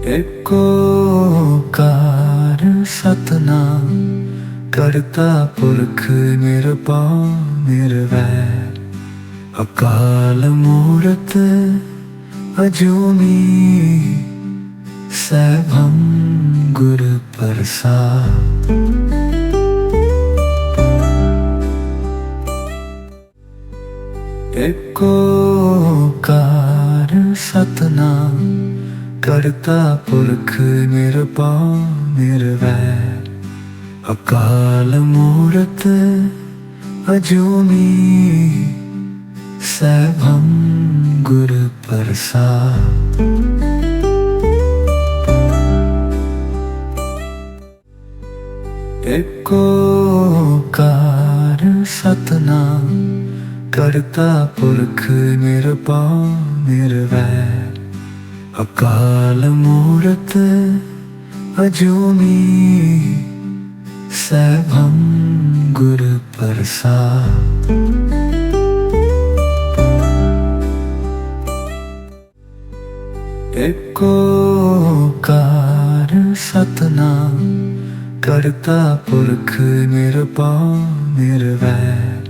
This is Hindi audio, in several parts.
एक ओंकार सतनाम करता पुरख निरभउ निर्वैर अकाल मूरत अजूनी सैभं गुर प्रसाद। एक ओंकार सतनाम करता पुरख निरभउ निर्वैर अकाल मूरत अजूनी सैभं गुर प्रसाद। एक ओंकार सतनाम करता पुरख निरभउ निर्वैर अकाल मूरत अजूनी सैभं गुर प्रसाद। एक ओंकार सतनाम करता पुरख निरभउ निर्वैर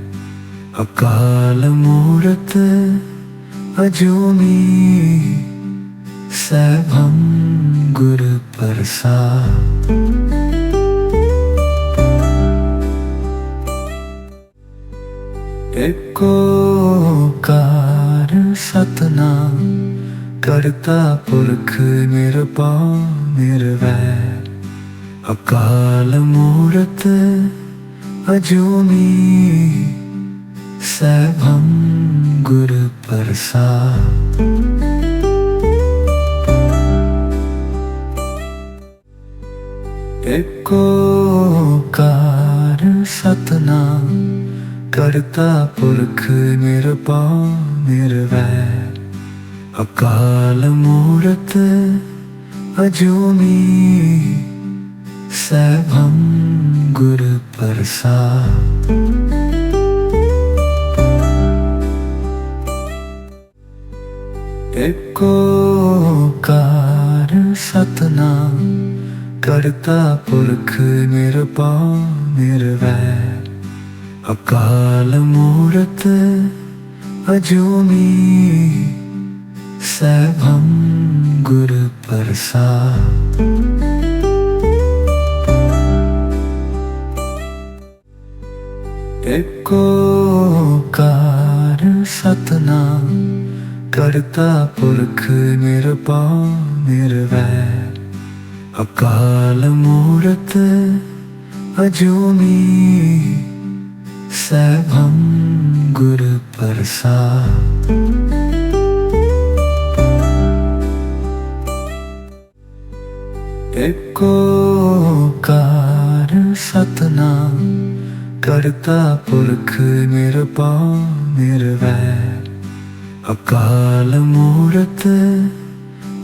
अकाल मूरत अजूनी सैभं गुर प्रसाद। एक ओंकार सतनाम करता पुरख निरभउ निर्वैर अकाल मूरत अजूनी सैभं गुर प्रसाद। एक ओंकार सतनाम करता पुरख निरभउ निर्वैर अकाल मूरत अजूनी सैभं गुर प्रसाद। एक ओंकार सतनाम करता पुरख निरभउ निर्वैर अकाल मूरत अजूनी सैभं गुर प्रसाद। एक ओंकार सतनाम करता पुरख निरभउ निर्वैर अकाल मूरत अजूनी सैभं गुर प्रसाद। एक ओंकार सतनाम करता पुरख निरभउ निर्वैर अकाल मूरत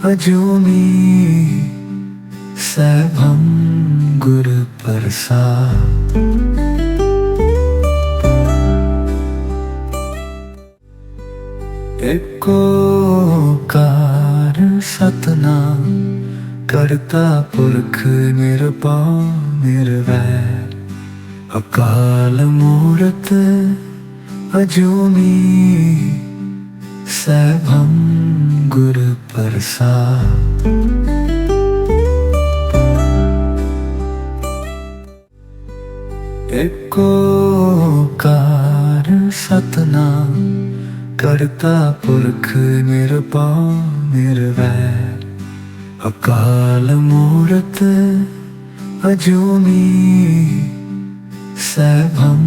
अजूनी सैभं गुर प्रसाद। एक ओंकार सतनाम करता पुरख निरभउ निर्वैर अकाल मूरत अजूनी सैभं गुर प्रसाद। एक ओंकार सतनाम करता पुरख निरभउ निर्वैर अकाल मूरत अजूनी सैभं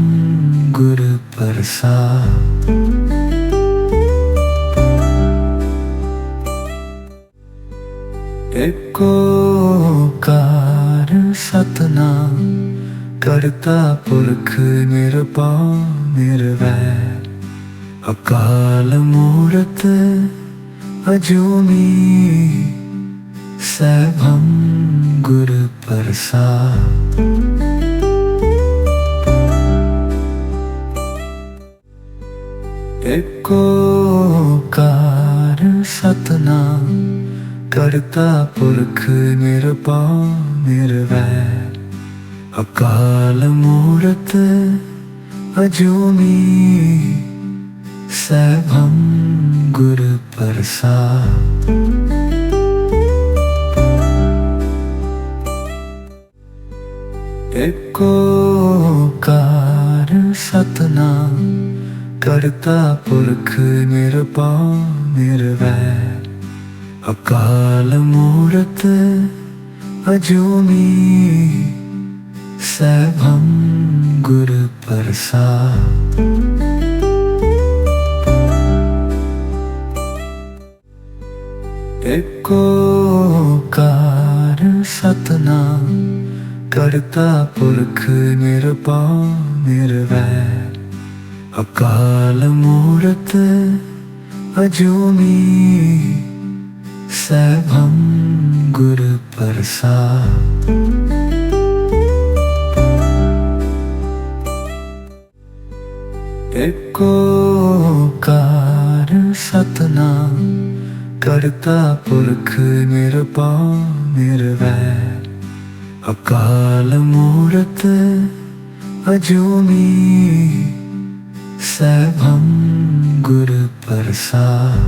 गुर प्रसाद। एक ओंकार सतनाम करता पुरख निरभउ निर्वैर अकाल मूरत अजूनी सैभं गुर प्रसाद। एक ओंकार सतनाम करता पुरख निरपान निर्वैर अकाल मूरत अजूनी सैभं गुरु प्रसाद। एक ओंकार सतनाम करता पुरख निरपान निर्वैर अकाल मूरत अजूनी सैभं गुरु प्रसाद। एक ओंकार सतनाम करता पुरख निरपान निर्वैर अकाल मूरत अजूनी सैभं गुरु प्रसाद। एक ओंकार सतनाम करता पुरख निरपान निर्वैर अकाल मूरत अजूनी सैभं गुरु प्रसाद।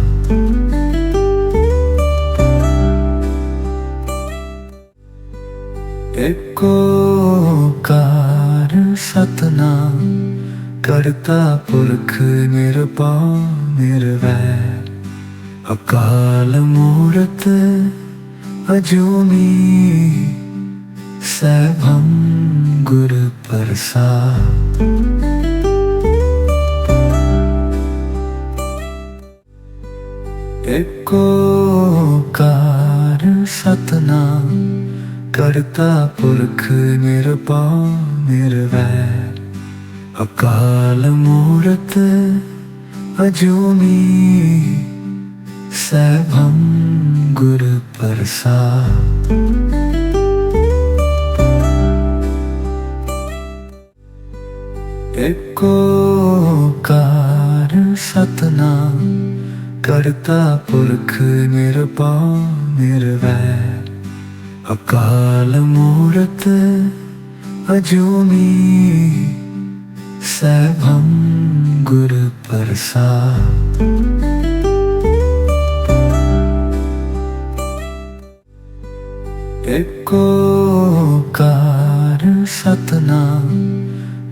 एक ओंकार सतनाम करता पुरख निरपान निर्वैर अकाल मूरत अजूनी सैभं गुरु प्रसाद। एक ओंकार सतनाम करता पुरख निरपान निर्वैर अकाल मूरत अजूनी सैभं गुरु प्रसाद। एक ओंकार सतनाम करता पुरख निरपान निर्वैर अकाल मूरत अजूनी सैभं गुरु प्रसाद। एक ओंकार सतनाम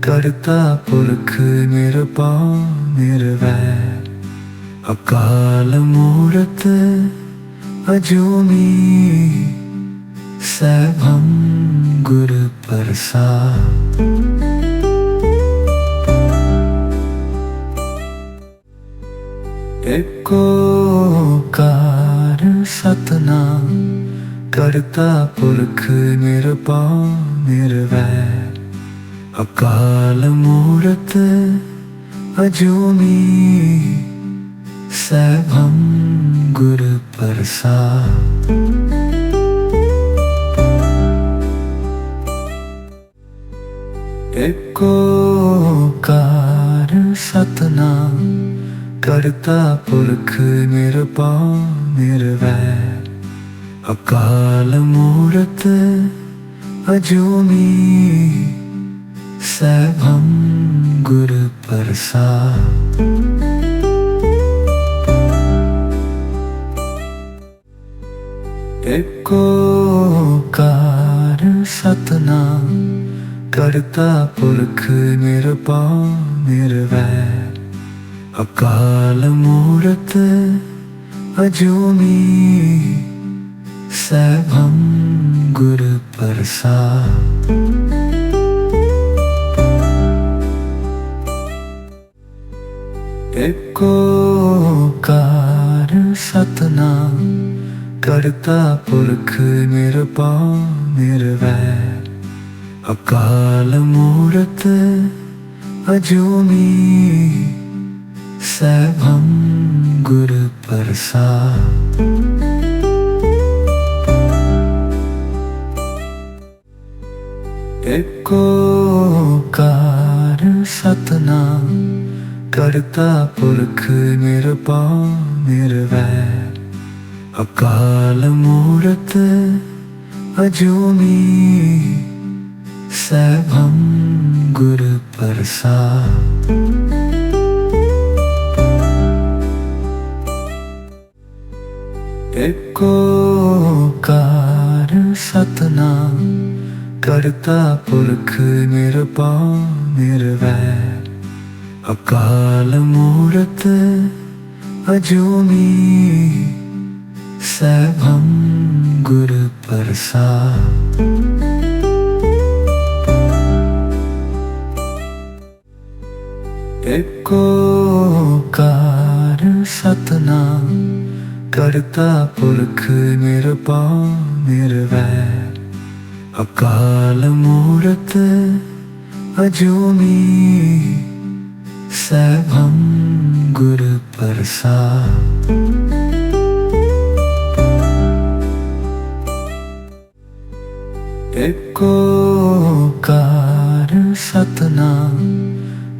करता पुरख निरपान निर्वैर अकाल मूरत अजूनी सैभं गुरु प्रसाद। एक ओंकार सतनाम करता पुरख निरपान निर्वैर अकाल मूरत अजूनी सैभं गुरु प्रसाद। एक ओंकार सतनाम करता पुरख निरपान निर्वैर अकाल मूरत अजूनी सैभं गुरु प्रसाद। एक ओंकार सतनाम करता पुरख निरपान निर्वैर अकाल मूरत अजूनी सैभं गुरु प्रसाद। एक ओंकार सतनाम करता पुरख निरपान निर्वैर अकाल मूरत अजूनी सैभं गुरु प्रसाद। एक ओंकार सतनाम करता पुरख निरपान निर्वैर अकाल मूरत अजूनी सैभं गुरु प्रसाद। एक ओंकार सतनाम करता पुरख निरभउ निर्वैर। अकाल मूरत अजूनी सैभं गुरु प्रसाद। एक ओंकार सतनाम करता पुरख निरभउ निर्वैर। अकाल मूरत अजूनी सैभं गुरु प्रसाद। एक ओंकार सतनाम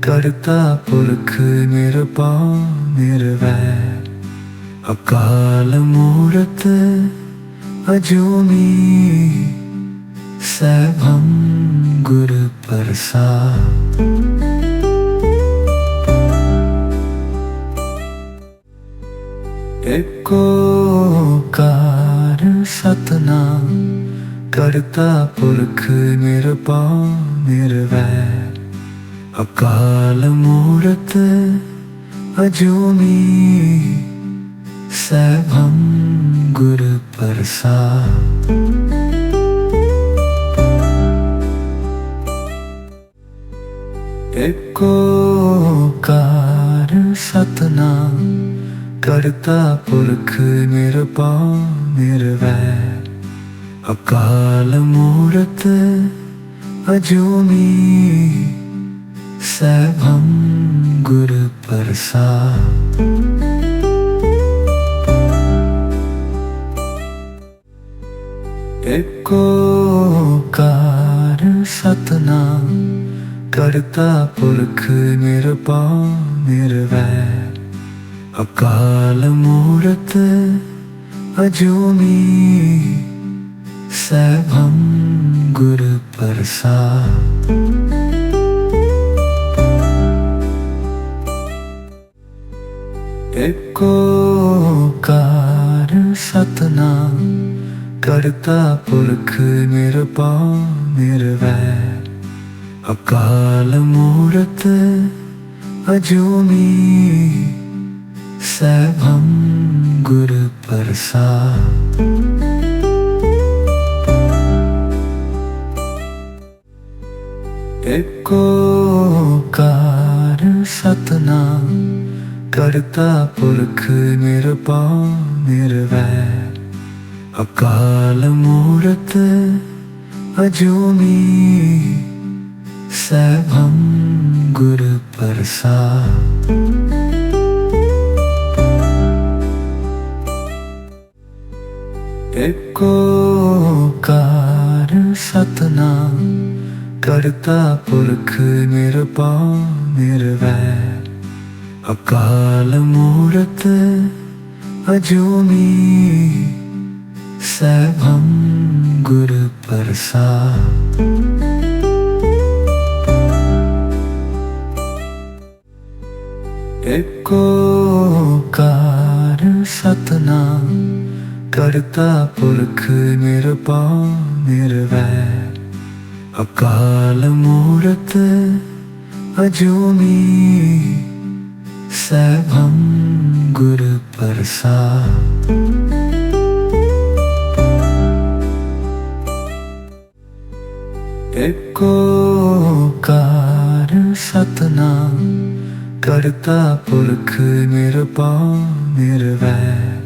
करता पुरख निरभउ निर्वैर। अकाल मूरत अजूनी सैभं गुरु प्रसाद। एक ओंकार सतनाम करता पुरख निरभउ निर्वैर। अकाल मूरत अजूनी सैभं गुरु प्रसाद। एक ओंकार सतनाम करता पुरख निरभउ निर्वैर। अकाल मूरत अजूनी सैभं गुरु प्रसाद। एक ओंकार सतनाम करता पुरख निरभउ निर्वैर। अकाल मूरत अजूनी सैभं गुरु प्रसाद। एक ओंकार सतनाम करता पुरख निरभउ निर्वैर। अकाल मूरत अजूनी सैभं गुरु प्रसाद। एक ओंकार सतनाम करता पुरख निरभउ निर्वैर। अकाल मूरत अजूनी सैभं गुरु प्रसाद। एक ओंकार सतनाम करता पुरख निरभउ निर्वैर। अकाल मूरत अजूनी सैभं गुरु प्रसाद। एक ओंकार सतनाम करता पुरख निरभउ निर्वैर। अकाल मूरत अजूनी सैभं गुरु प्रसाद। एक ओंकार सतनाम करता पुरख निरभउ निर्वैर।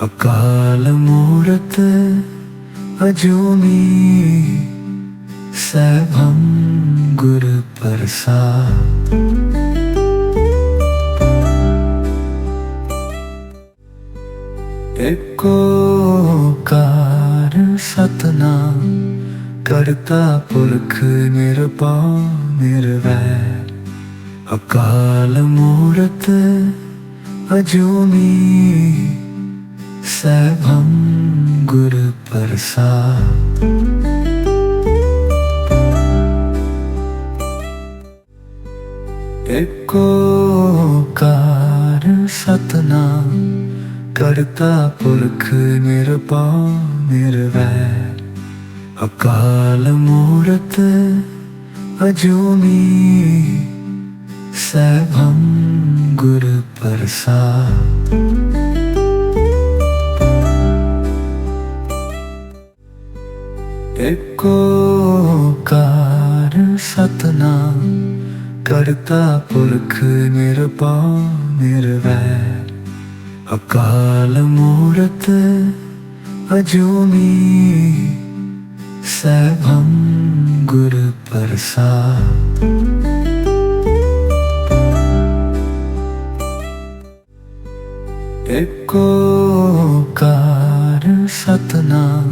अकाल मूरत अजूनी सैभं गुरु प्रसाद। एक ओंकार सतनाम करता पुरख निरभउ निर्वैर। अकाल मूरत अजूनी सैभम गुरु प्रसाद। एक ओंकार सतनाम करता पुरख निरभउ निर्वैर, अकाल मूरत अजूनी सैभम गुरु प्रसाद। एक ओंकार सतनाम करता पुरख निरभउ निर्वैर, अकाल मूरत अजूनी सैभम गुरु प्रसाद। एक ओंकार सतनाम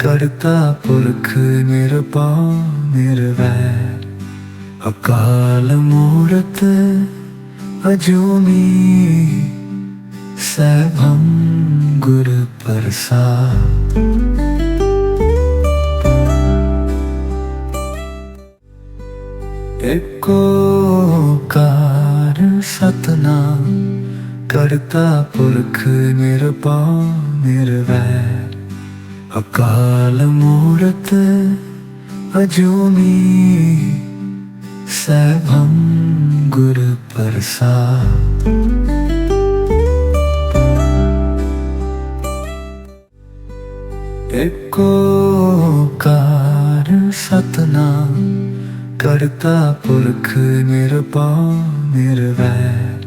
करता पुरख निरभउ निर्वैर, अकाल मूरत अजूनी सैभम गुरु प्रसाद। एक ओंकार सतनाम करता पुरख निरभउ निर्वैर, अकाल मूरत अजूनी सैभम गुरु प्रसाद। एक ओंकार सतनाम करता पुरख निरभउ निर्वैर,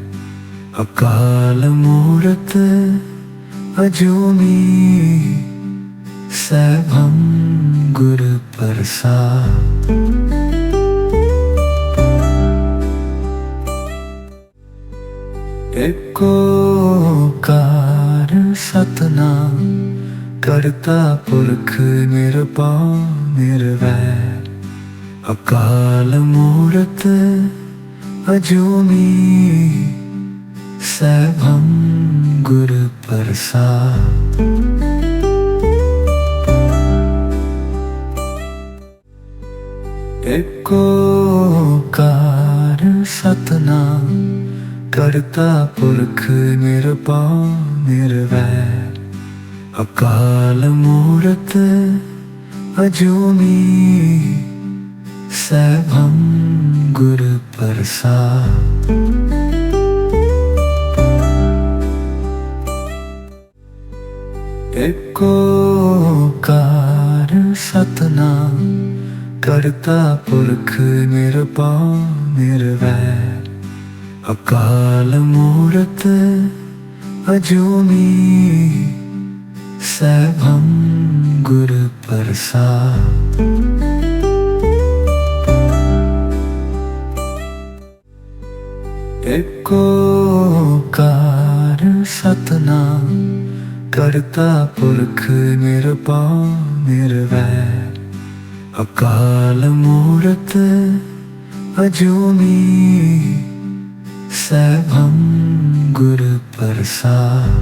अकाल मूरत अजूनी सैभम गुरु प्रसाद। एक ओंकार सतनाम करता पुरख निरभउ निर्वैर, अकाल मूरत अजूनी सैभम गुरु प्रसाद। एक ओंकार सतनाम करता पुरख निरभउ निर्वैर, अकाल मूरत अजूनी सैभम गुरु प्रसाद। एक ओंकार सतनाम करता पुरख निरभउ निर्वैर, अकाल मूरत अजूनी सैभम गुरु प्रसाद। एक ओंकार सतनाम करता पुरख निरभउ निर्वैर, अकाल मूरत अजूनी सैभम गुरु प्रसाद।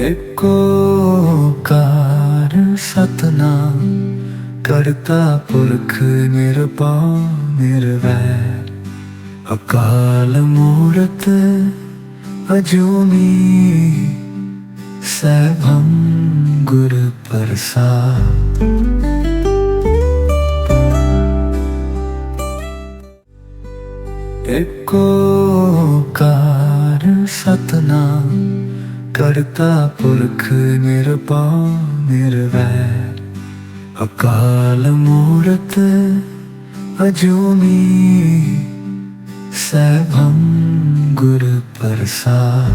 एक ओंकार सतनाम करता पुरख निरभउ निर्वैर, अकाल मूरत अजूनी सैभम गुरु प्रसाद। एक ओंकार सतनाम करता पुरख निरभउ निर्वैर, अकाल मूरत अजूनी सैभम गुरु प्रसाद।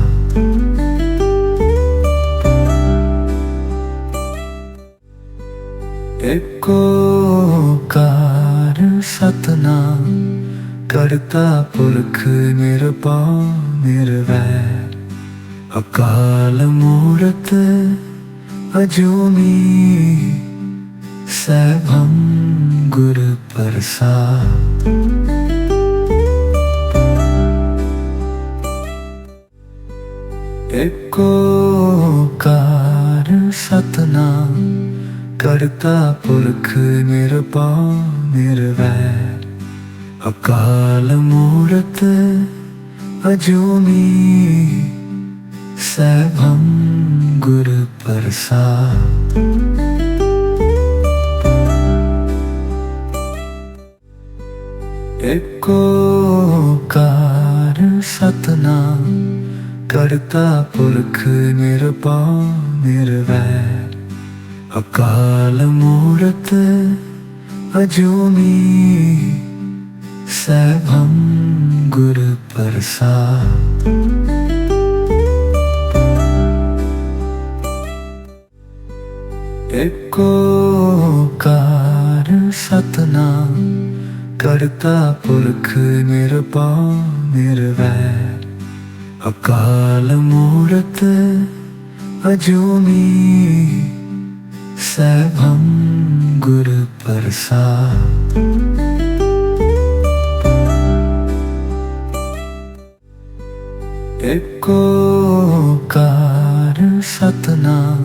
एक ओंकार सतनाम करता पुरख निरभउ निर्वैर, अकाल मूरत अजूनी सैभम गुरु प्रसाद। एक ओंकार सतनाम करता पुरख निरभउ निर्वैर अकाल मूरत अजूनी सैभं गुर प्रसाद। एक ओंकार सतनाम करता पुरख निरभउ निर्वैर अकाल मूरत अजूनी सैभं गुर प्रसाद। एक ओंकार सतनाम करता पुरख निरभउ निर्वैर अकाल मूरत अजूनी सैभं गुर प्रसाद। एक ओंकार सतनाम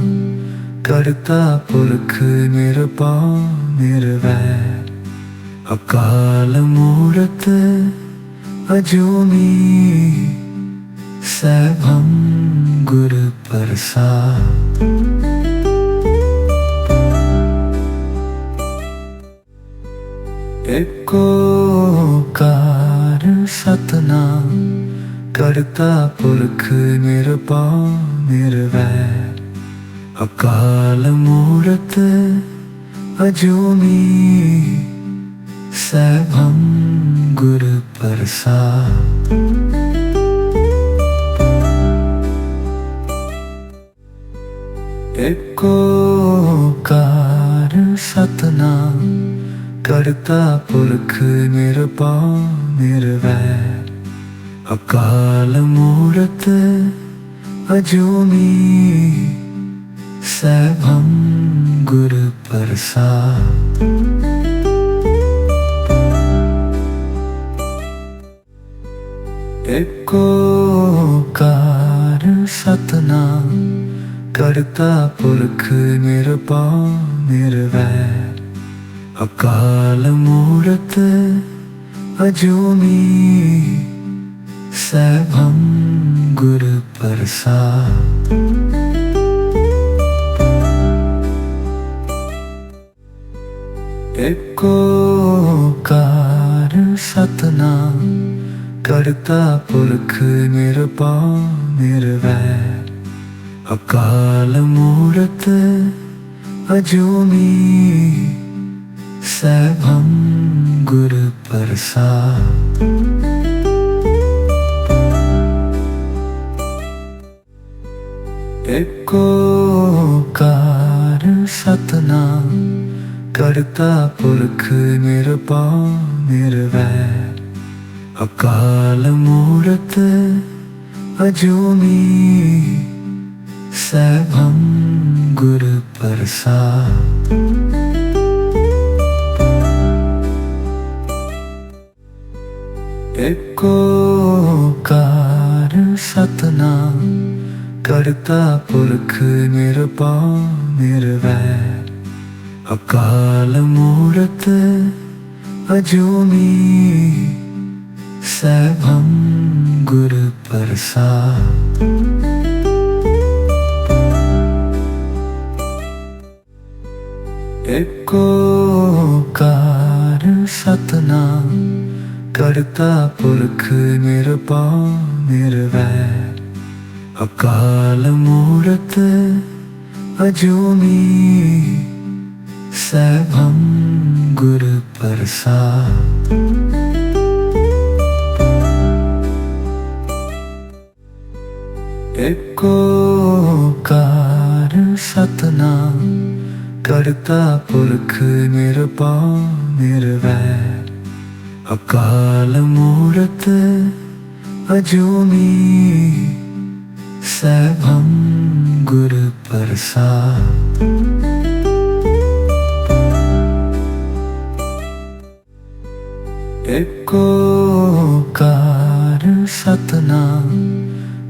करता पुरख निरभउ निर्वैर अकाल मूरत अजूनी सैभं गुर प्रसाद। एक ओंकार सतनाम करता पुरख निरभउ निर्वैर अकाल मूरत अजूनी सैभं गुर प्रसाद। एक ओंकार सतनाम करता पुरख निरभउ निर्वैर अकाल मूरत अजूनी सैभं गुर प्रसाद। एक ओंकार सतनाम करता पुरख निरभउ निर्वैर अकाल मूरत अजूनी सैभं गुर प्रसाद। एक ओंकार सतनाम करता पुरख निरभउ निर्वैर अकाल मूरत अजूनी सैभं गुर प्रसाद। एक ओंकार सतनाम करता पुरख निरभउ निर्वैर अकाल मूरत अजूनी सैभं गुर प्रसाद। एक ओंकार सतनाम करता पुरख निरभउ निर्वैर अकाल मूरत अजूनी सैभं गुर प्रसाद। एक ओंकार सतनाम करता पुरख निरभउ निर्वैर अकाल मूरत अजूनी सैभं गुर प्रसाद। एक ओंकार सतनाम करता पुरख निरभउ निर्वैर अकाल मूरत अजूनी सैभं गुर प्रसाद। एक ओंकार सतनाम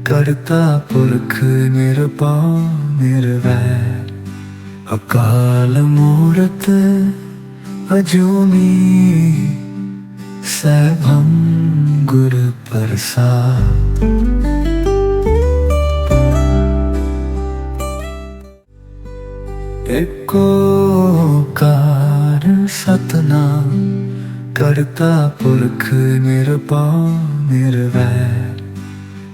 करता पुरख निरपान निर्वैर अकाल मूरत अजूनी सैभं गुरु प्रसाद। एक ओंकार सतनाम करता पुरख निरपान निर्वैर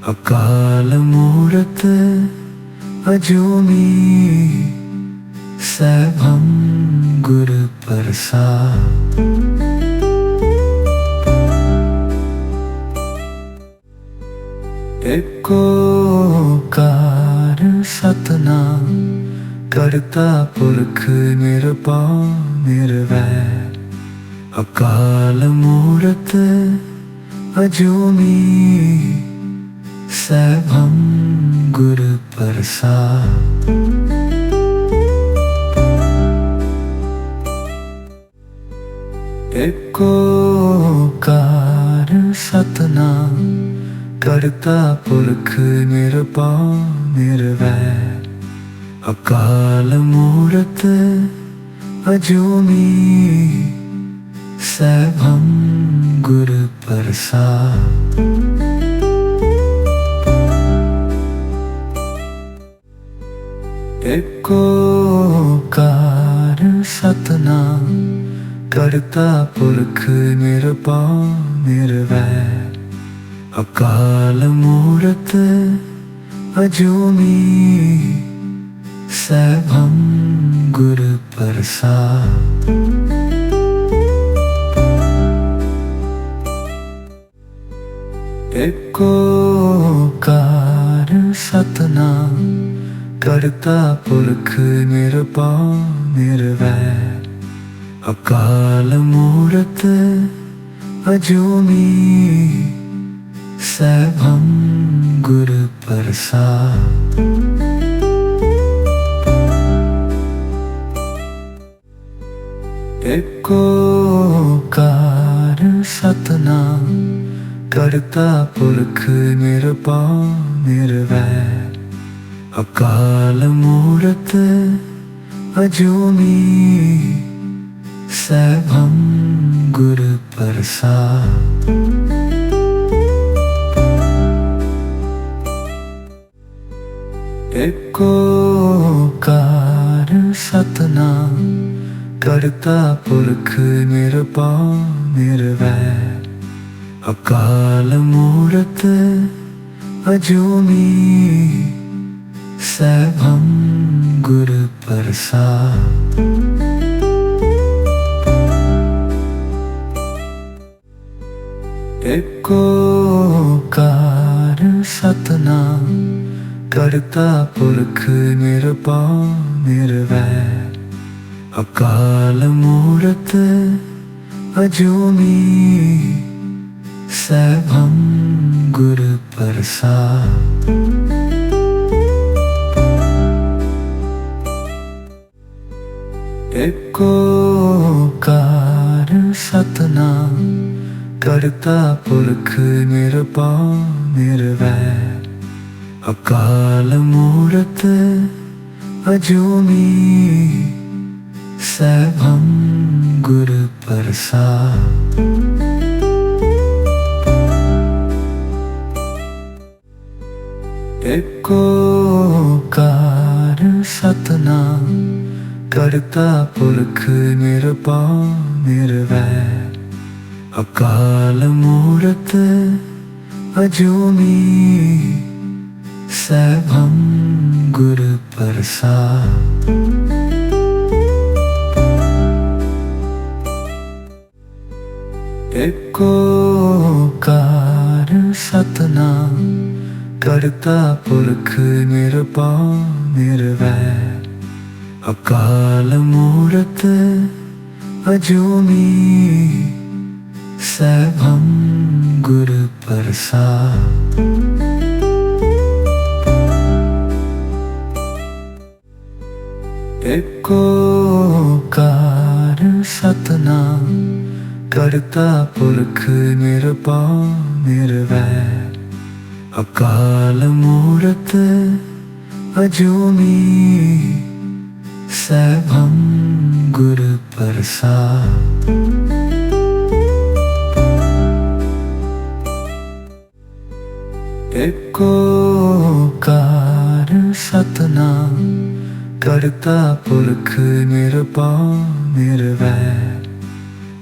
अकाल मूरत अजूनी सैभं गुरु प्रसाद। एक ओंकार सतनाम करता पुरख निरपान निर्वैर अकाल मूरत अजूनी सैभं गुरु प्रसाद। एक ओंकार सतनाम करता पुरख निरपान निर्वैर अकाल मूरत अजूनी सैभं गुरु प्रसाद। एक ओंकार सतनाम करता पुरख निरपान निर्वैर अकाल मूरत अजूनी सैभं गुरु प्रसाद। एक ओंकार सतनाम करता पुरख निरपान निर्वैर अकाल मूरत अजूनी सैभं गुरु प्रसाद। एक ओंकार सतनाम करता पुरख निरपान निर्वैर अकाल मूरत अजूनी सैभं गुरु प्रसाद। एक ओंकार सतनाम करता पुरख निरपान निर्वैर अकाल मूरत अजूनी सैभं गुरु प्रसाद। एक ओंकार सतनाम करता पुरख निरपान निर्वैर अकाल मूरत अजूनी सैभं गुरु प्रसाद। एक ओंकार सतनाम करता पुरख निरपान निर्वैर अकाल मूरत अजूनी सैभं गुरु प्रसाद। एक ओंकार सतनाम करता पुरख निरपान निर्वैर अकाल मूरत अजूनी सैभं गुरु प्रसाद। एक ओंकार सतनाम करता पुरख निरपान निर्वैर अकाल मूरत अजूनी सैभं गुरु प्रसाद। एक ओंकार सतनाम करता पुरख निरपान निर्वैर अकाल मूरत अजूनी सैभं गुरु प्रसाद। एक ओंकार सतनाम करता पुरख निरभउ निर्वैर।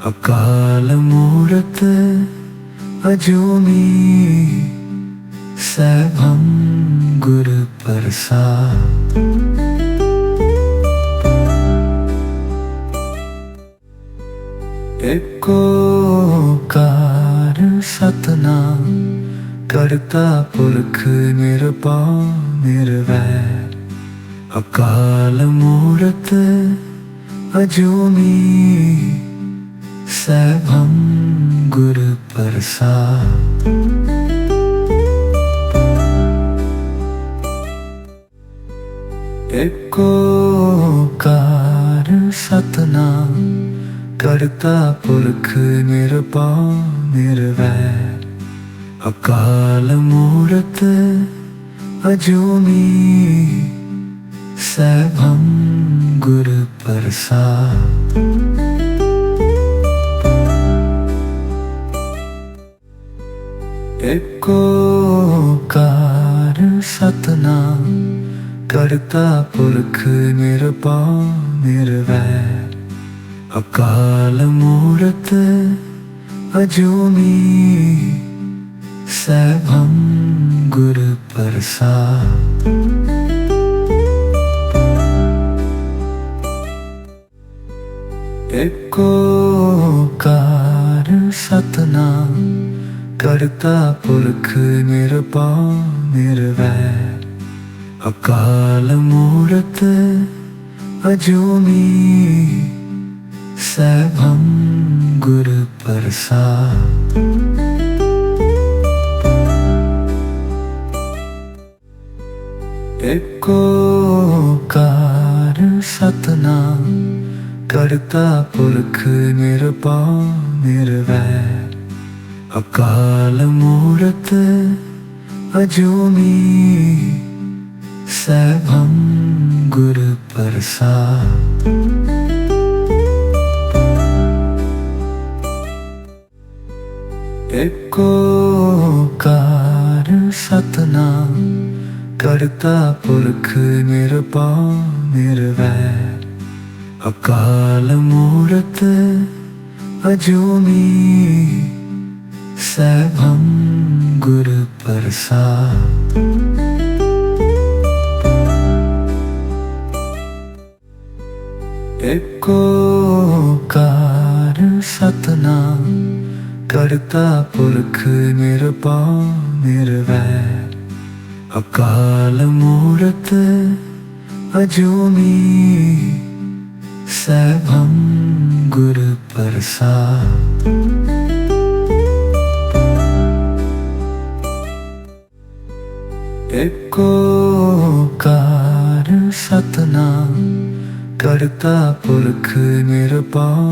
अकाल मूरत अजूनी सैभं गुरु प्रसाद। एक ओंकार सतनाम करता पुरख निरभउ निर्वैर। अकाल मूरत अजूनी सैभं गुरु प्रसाद। एक ओंकार सतनाम करता पुरख निरभउ निर्वैर। अकाल मूरत अजूनी सैभं गुरु प्रसाद। एक ओंकार सतनाम करता पुरख निरभउ निर्वैर। अकाल मूरत अजूनी सैभं गुरु प्रसाद। एक ओंकार सतनाम करता पुरख निरभउ निर्वैर। अकाल मूरत अजूनी सैभं गुरु प्रसाद। एक ओंकार सतनाम करता पुरख निरभउ निर्वैर। अकाल मूरत अजूनी सैभं गुरु प्रसाद। एक ओंकार सतनाम करता पुरख निरभउ निर्वैर। अकाल मूरत अजूनी सैभं गुरु प्रसाद। एक ओंकार सतनाम करता पुरख निरभउ निर्वैर। अकाल मूरत अजूनी सैभं गुरु प्रसाद। एक ओंकार सतनाम करता पुरख निरभउ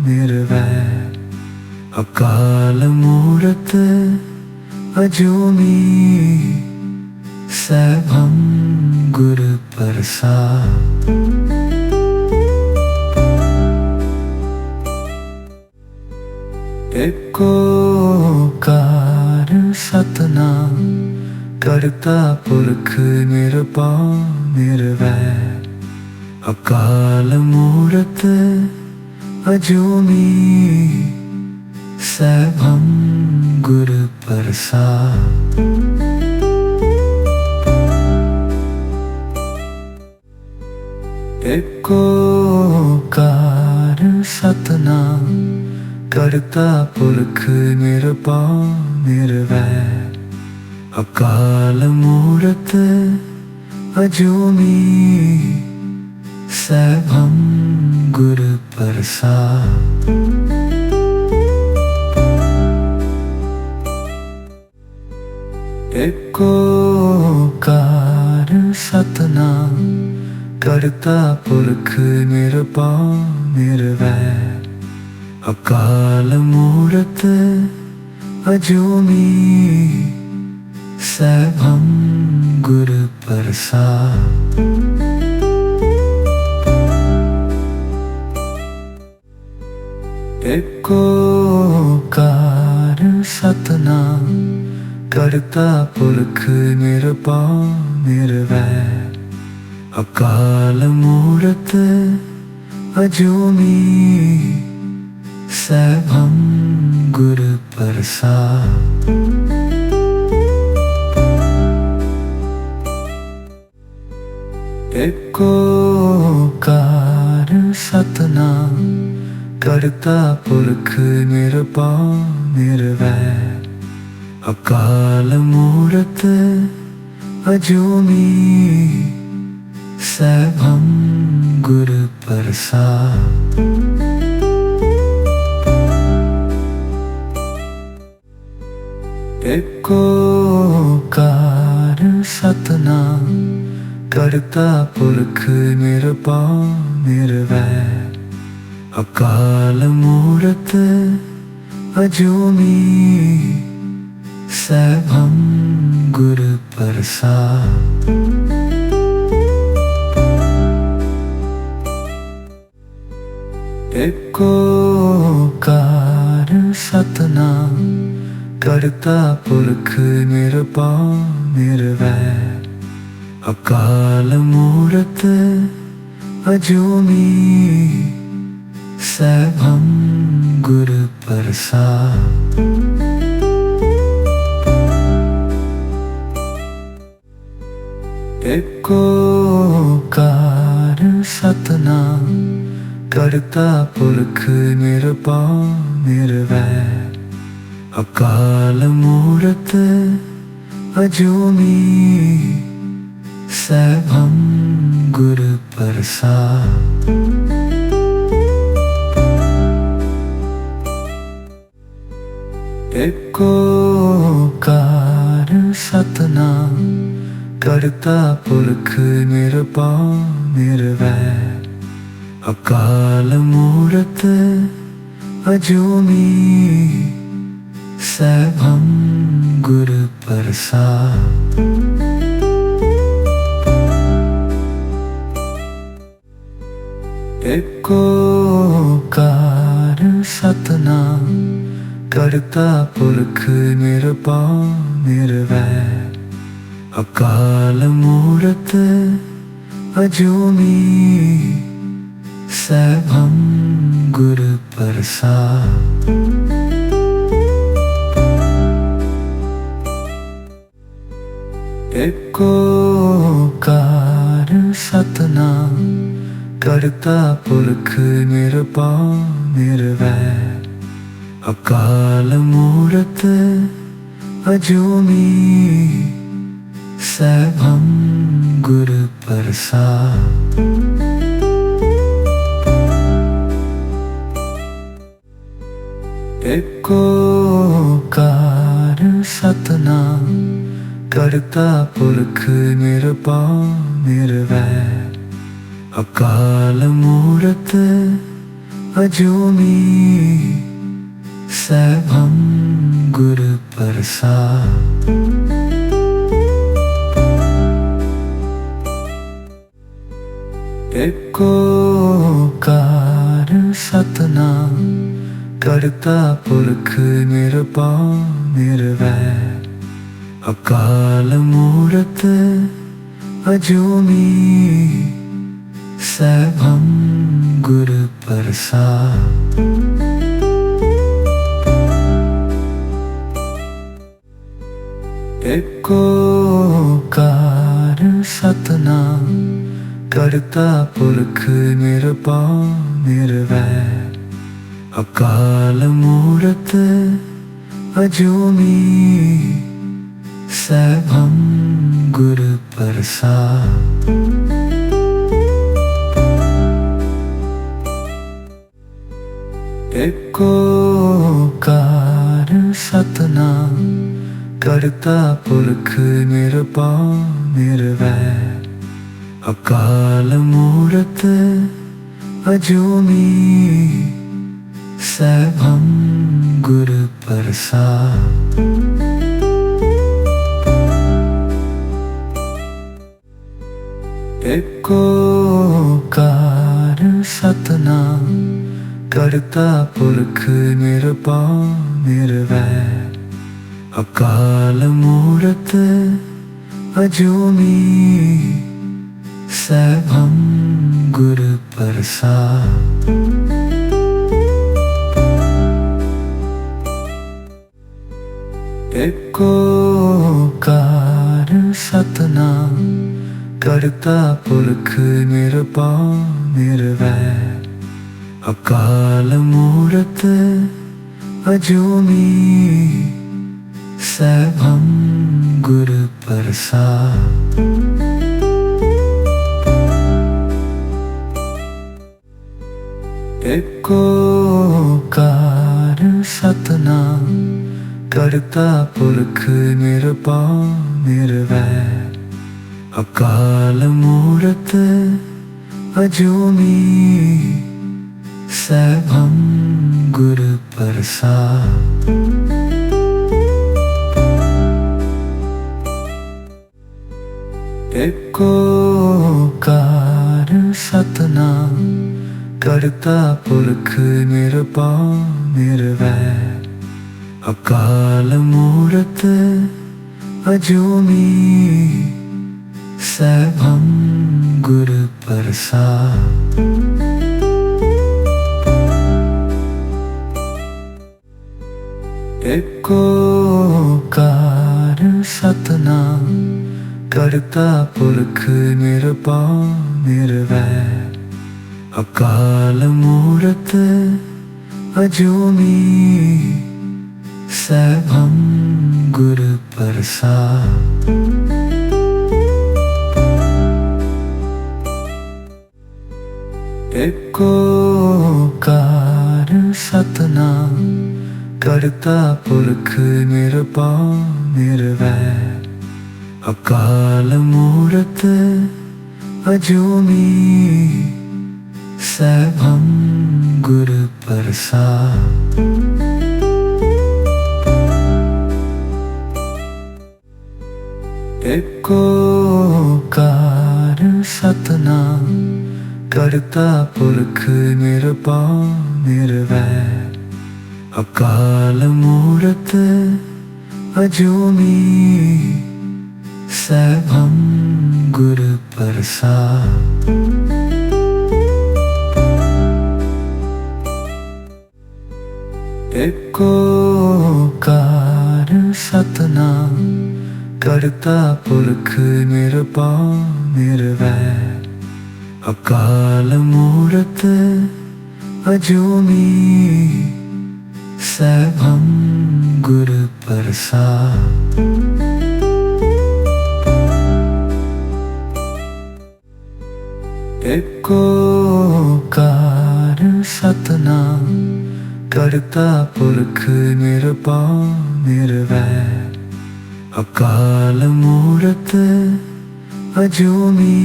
निर्वैर। अकाल मूरत अजूनी सैभं गुरु प्रसाद। एक ओंकार सतनाम करता पुरख निरभउ निर्वैर। अकाल मूरत अजूनी सैभं गुरु प्रसाद। एक ओंकार सतनाम करता पुरख निरभउ निर्वैर। अकाल मूरत अजूनी सैभं गुरु प्रसाद। एक ओंकार सतनाम करता पुरख निरभउ निर्वैर। अकाल मूरत अजूनी सैभम गुरु प्रसाद। एक ओंकार सतनाम करता पुरख निरभउ निर्वैर, अकाल मूरत अजूनी सैभम गुरु प्रसाद। एक ओंकार सतनाम करता पुरख निरभउ निर्वैर, अकाल मूरत अजूनी सैभम गुरु प्रसाद। एक ओंकार सतनाम करता पुरख निरभउ निर्वैर, अकाल मूरत अजूनी सैभम गुरु प्रसाद। एक ओंकार सतनाम करता पुरख निरभउ निर्वैर, अकाल मूरत अजूनी सैभम गुरु प्रसाद। एक ओंकार सतनाम करता पुरख निरभउ निर्वैर, अकाल मूरत अजूनी सैभम गुरु प्रसाद। एक ओंकार सतनाम करता पुरख निरभउ निर्वैर, अकाल मूरत अजूनी सैभम गुरु प्रसाद। एक ओंकार सतनाम करता पुरख निरभउ निर्वैर, अकाल मूरत अजूनी सैभम गुरु प्रसाद। एक ओंकार सतनाम करता पुरख निरभउ निर्वैर, अकाल मूरत अजूनी सैभम गुरु प्रसाद। एक ओंकार सतनाम करता पुरख निरभउ निर्वैर, अकाल मूरत अजूनी सैभम गुरु प्रसाद। एक ओंकार सतनाम करता पुरख निरभउ निर्वैर, अकाल मूरत अजूनी सैभम गुरु प्रसाद। एक ओंकार सतनाम करता पुरख निरभउ निर्वैर, अकाल मूरत अजूनी सैभम गुरु प्रसाद। एक ओंकार सतनाम करता पुरख निरभउ निर्वैर, अकाल मूरत अजूनी सैभम गुरु प्रसाद। एक ओंकार सतनाम करता पुरख निरभउ निर्वैर अकाल मूरत अजूनी सैभं गुर प्रसाद। एक ओंकार सतनाम करता पुरख निरभउ निर्वैर अकाल मूरत अजूनी सैभं गुर प्रसाद। एक ओंकार सतनाम करता पुरख निरभउ निर्वैर अकाल मूरत अजूनी सैभं गुर प्रसाद। एक ओंकार सतनाम करता पुरख निरभउ निर्वैर अकाल मूरत अजूनी सैभं गुर प्रसाद। एक ओंकार सतनाम करता पुरख निरभउ निर्वैर अकाल मूरत अजूनी सैभं गुर प्रसाद। एक ओंकार सतनाम करता पुरख निरभउ निर्वैर अकाल मूरत अजूनी सैभं गुर प्रसाद। एक ओंकार सतनाम करता पुरख निरभउ निर्वैर अकाल मूरत अजूनी सैभं गुर प्रसाद। एक ओंकार सतनाम करता पुरख निरभउ निर्वैर अकाल मूरत अजूनी सैभं गुर प्रसाद। एक ओंकार सतनाम करता पुरख निरभउ निर्वैर अकाल मूरत अजूनी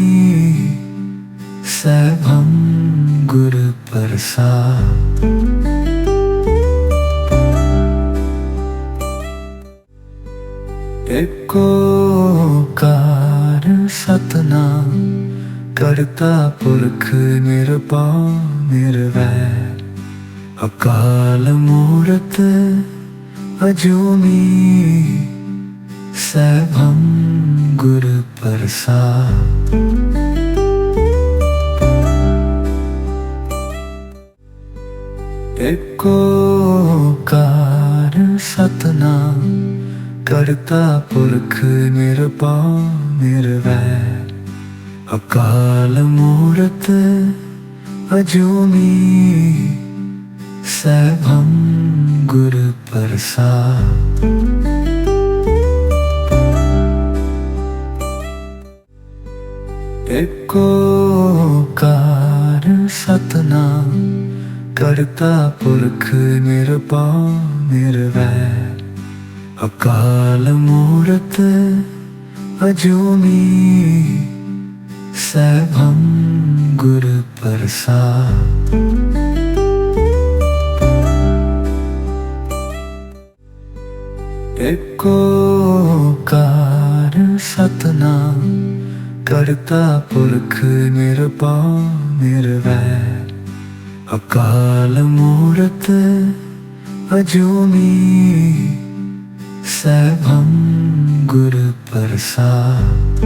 सैभं गुर प्रसाद। एक ओंकार सतनाम करता पुरख निरभउ निर्वैर अकाल मूरत अजूनी सैभं गुर प्रसाद। एक ओंकार सतनाम करता पुरख निरभउ निर्वैर अकाल मूरत अजूनी सैभं गुर प्रसाद। एक ओंकार सतनाम करता पुरख निरभउ निर्वैर अकाल मूरत अजूनी सैभं गुर प्रसाद। एक ओंकार सतनाम करता पुरख निरपान निर्वैर अकाल मूरत अजूनी सैभं गुरु प्रसाद।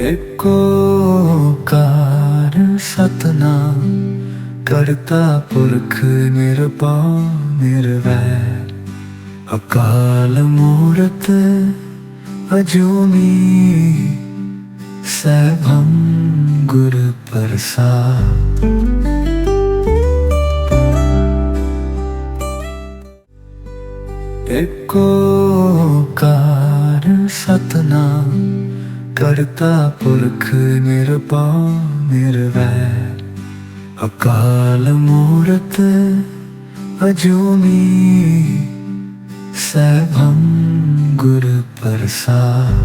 एक ओंकार सतनाम करता पुरख निरपान निर्वैर अकाल मूरत अजूनी सैभं गुरु प्रसाद। एक ओंकार सतनाम करता पुरख निरपान निर्वैर अकाल मूरत अजूनी सैभं गुरु प्रसाद।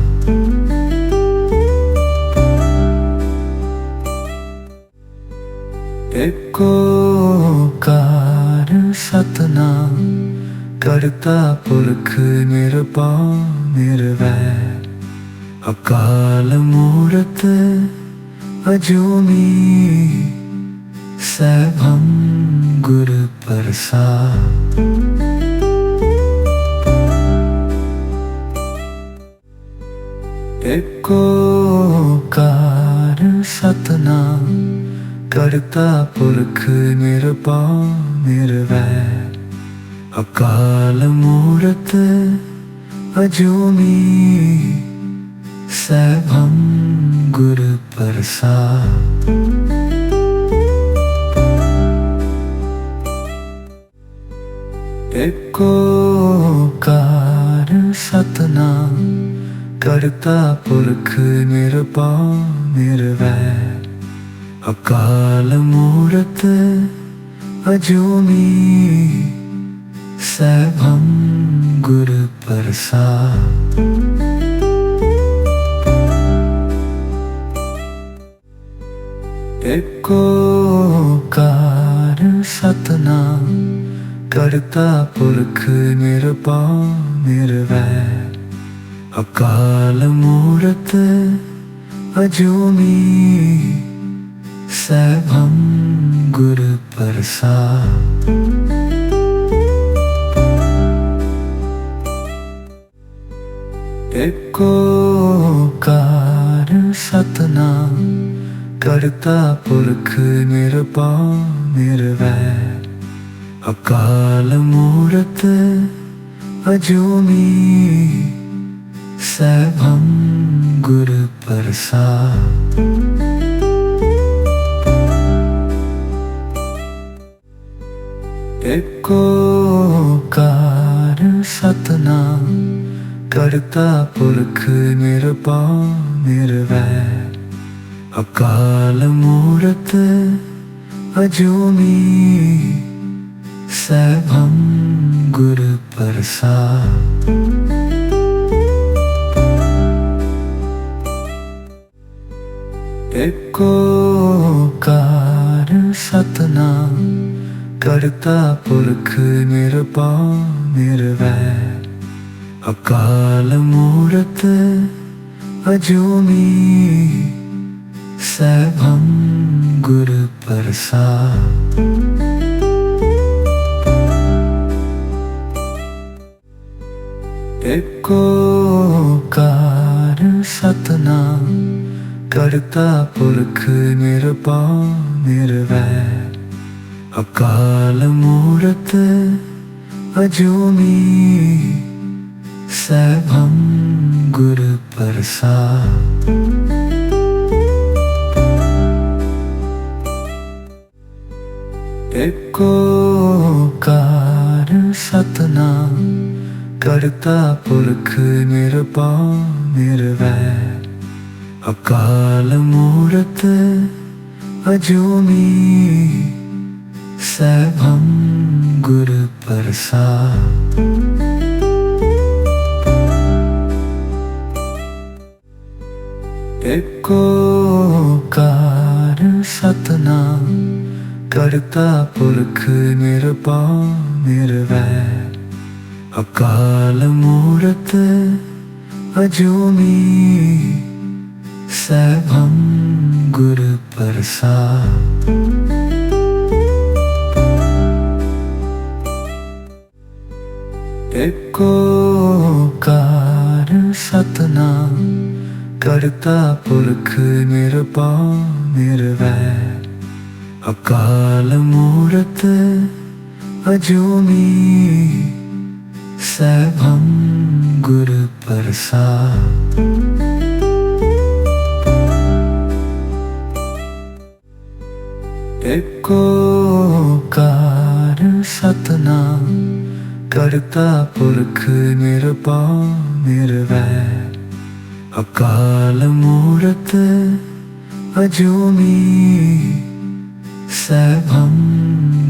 एक ओंकार सतनाम करता पुरख निरपान निर्वैर अकाल मूरत अजूनी सैभं गुरु प्रसाद। एक ओंकार सतनाम करता पुरख निरपान निर्वैर अकाल मूरत अजूनी सैभं गुरु प्रसाद। एक ओंकार सतनाम करता पुरख निरपान निर्वैर अकाल मूरत अजूनी सैभं गुरु प्रसाद। एक ओंकार सतनाम करता पुरख निरपान निर्वैर अकाल मूरत अजूनी सैभं गुरु प्रसाद। एक ओंकार सतनाम करता पुरख निरपान निर्वैर अकाल मूरत अजूनी सैभं गुरु प्रसाद। एक ओंकार सतनाम करता पुरख निरपान निर्वैर अकाल मूरत अजूनी सैभं गुरु प्रसाद। एक ओंकार सतनाम करता पुरख निरपान निर्वैर अकाल मूरत अजूनी सैभं गुरु प्रसाद। एक ओंकार सतनाम करता पुरख निरपान निर्वैर अकाल मूरत अजूनी सैभं गुरु प्रसाद। एक ओंकार सतनाम करता पुरख निरपान निर्वैर अकाल मूरत अजूनी सैभं गुरु प्रसाद। एक ओंकार सतनाम करता पुरख निरपान निर्वैर अकाल मूरत अजूनी सैभं गुरु प्रसाद। एक ओंकार सतनाम करता पुरख निरभउ निर्वैर। अकाल मूरत अजूनी सैभं गुरु प्रसाद। एक ओंकार सतनाम करता पुरख निरभउ निर्वैर। अकाल मूरत अजूनी सैभं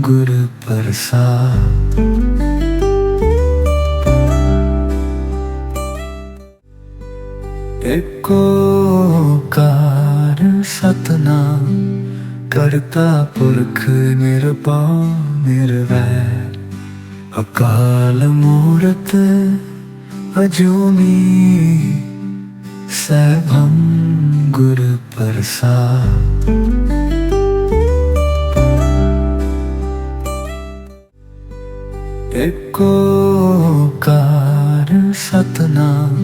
गुरु प्रसाद। एक ओंकार सतनाम करता पुरख निरभउ निर्वैर। अकाल मूरत अजूनी सैभं गुरु प्रसाद। एक ओंकार सतनाम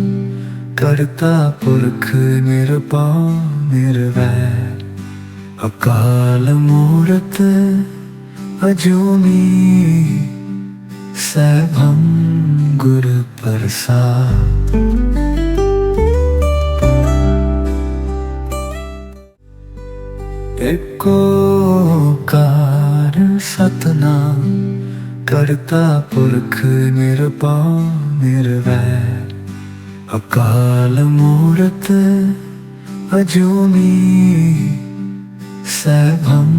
करता पुरख निरभउ निर्वैर। अकाल मूरत अजूनी सैभं गुरु प्रसाद। एक ओंकार सतनाम करता पुरख निरभउ निर्वैर। अकाल मूरत अजूनी सैभं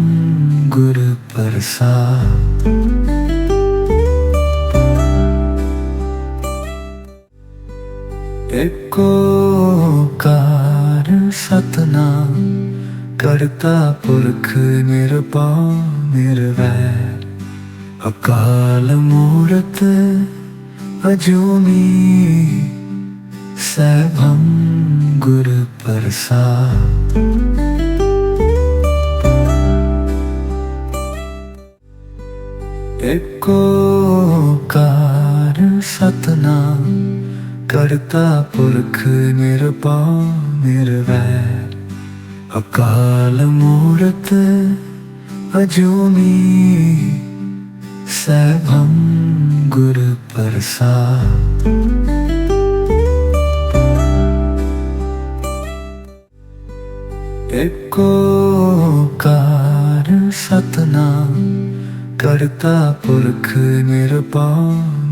गुरु प्रसाद। एक ओंकार सतनाम करता पुरख निरभउ निर्वैर। अकाल मूरत अजूनी सैभं गुरु प्रसाद। एक ओंकार सतनाम करता पुरख निरभउ निर्वैर। अकाल मूरत अजूनी सैभं गुरु प्रसाद। एक ओंकार सतनाम करता पुरख निरभउ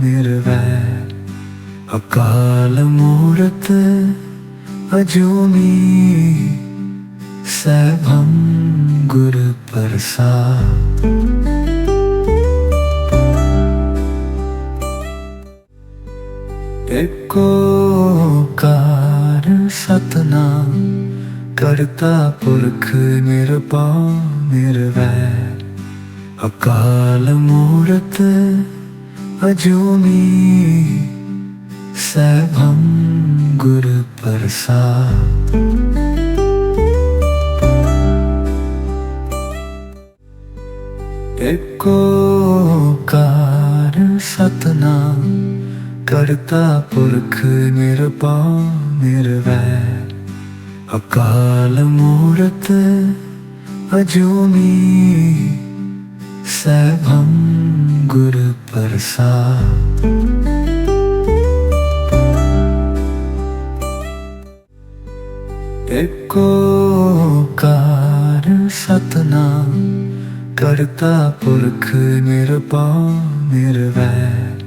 निर्वैर। अकाल मूरत अजूनी सैभं गुरु प्रसाद। एक ओंकार सतनाम करता पुरख निरभउ निर्वैर। अकाल मूरत अजूनी सैभं गुरु प्रसाद। एक ओंकार सतनाम करता पुरख निरभउ निर्वैर। अकाल मूरत अजूनी सैभं गुरु प्रसाद। एक ओंकार सतनाम करता पुरख निरभउ निर्वैर।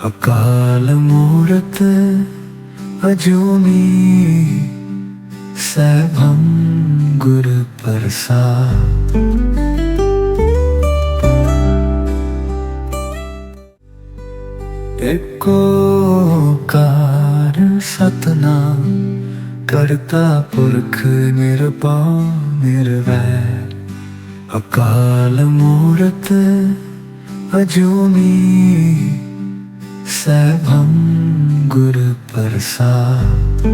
अकाल मूरत अजूनी सैभं गुरु प्रसाद। एक ओंकार सतनाम करता पुरख निरभउ निर्वैर। अकाल मूरत अजूनी सैभं गुरु प्रसाद।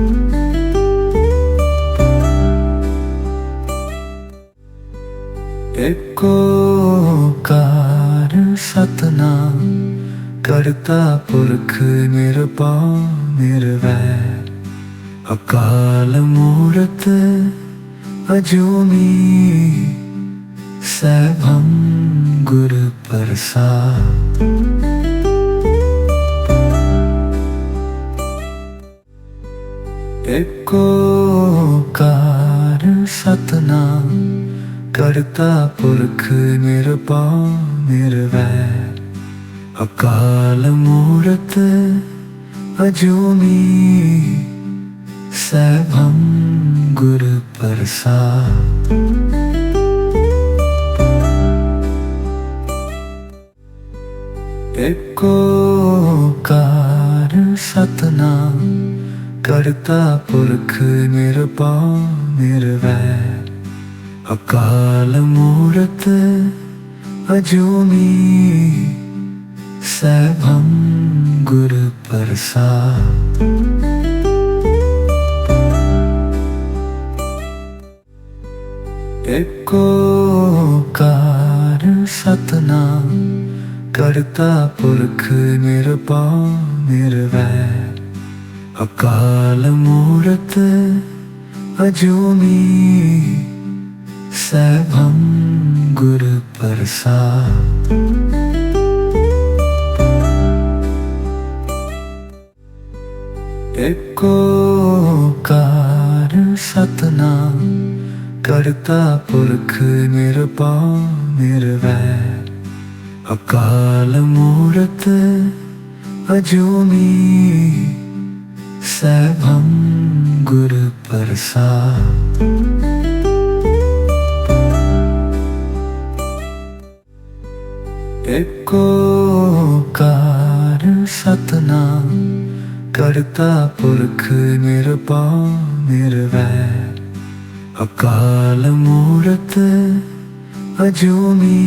एक ओंकार सतनाम करता पुरख निरभउ निर्वैर, अकाल मूरत अजूनी सैभं गुरु प्रसाद। एक ओंकार सतनाम करता पुरख निरभउ निर्वैर, अकाल मूरत अजूनी सैभं गुरु प्रसाद। एक ओंकार सतनाम करता पुरख निरभउ निर्वैर, अकाल मूरत अजूनी सैभं गुरु प्रसाद। एक ओंकार सतनाम करता पुरख निरभउ निर्वैर, अकाल मूरत अजूनी सैभं गुरु प्रसाद। एक ओंकार सतनाम करता पुरख निरभउ निर्वैर, अकाल मूरत अजूनी सैभं गुरु प्रसाद। एक ओंकार सतनाम करता पुरख निरभउ निर्वैर, अकाल मूरत अजूनी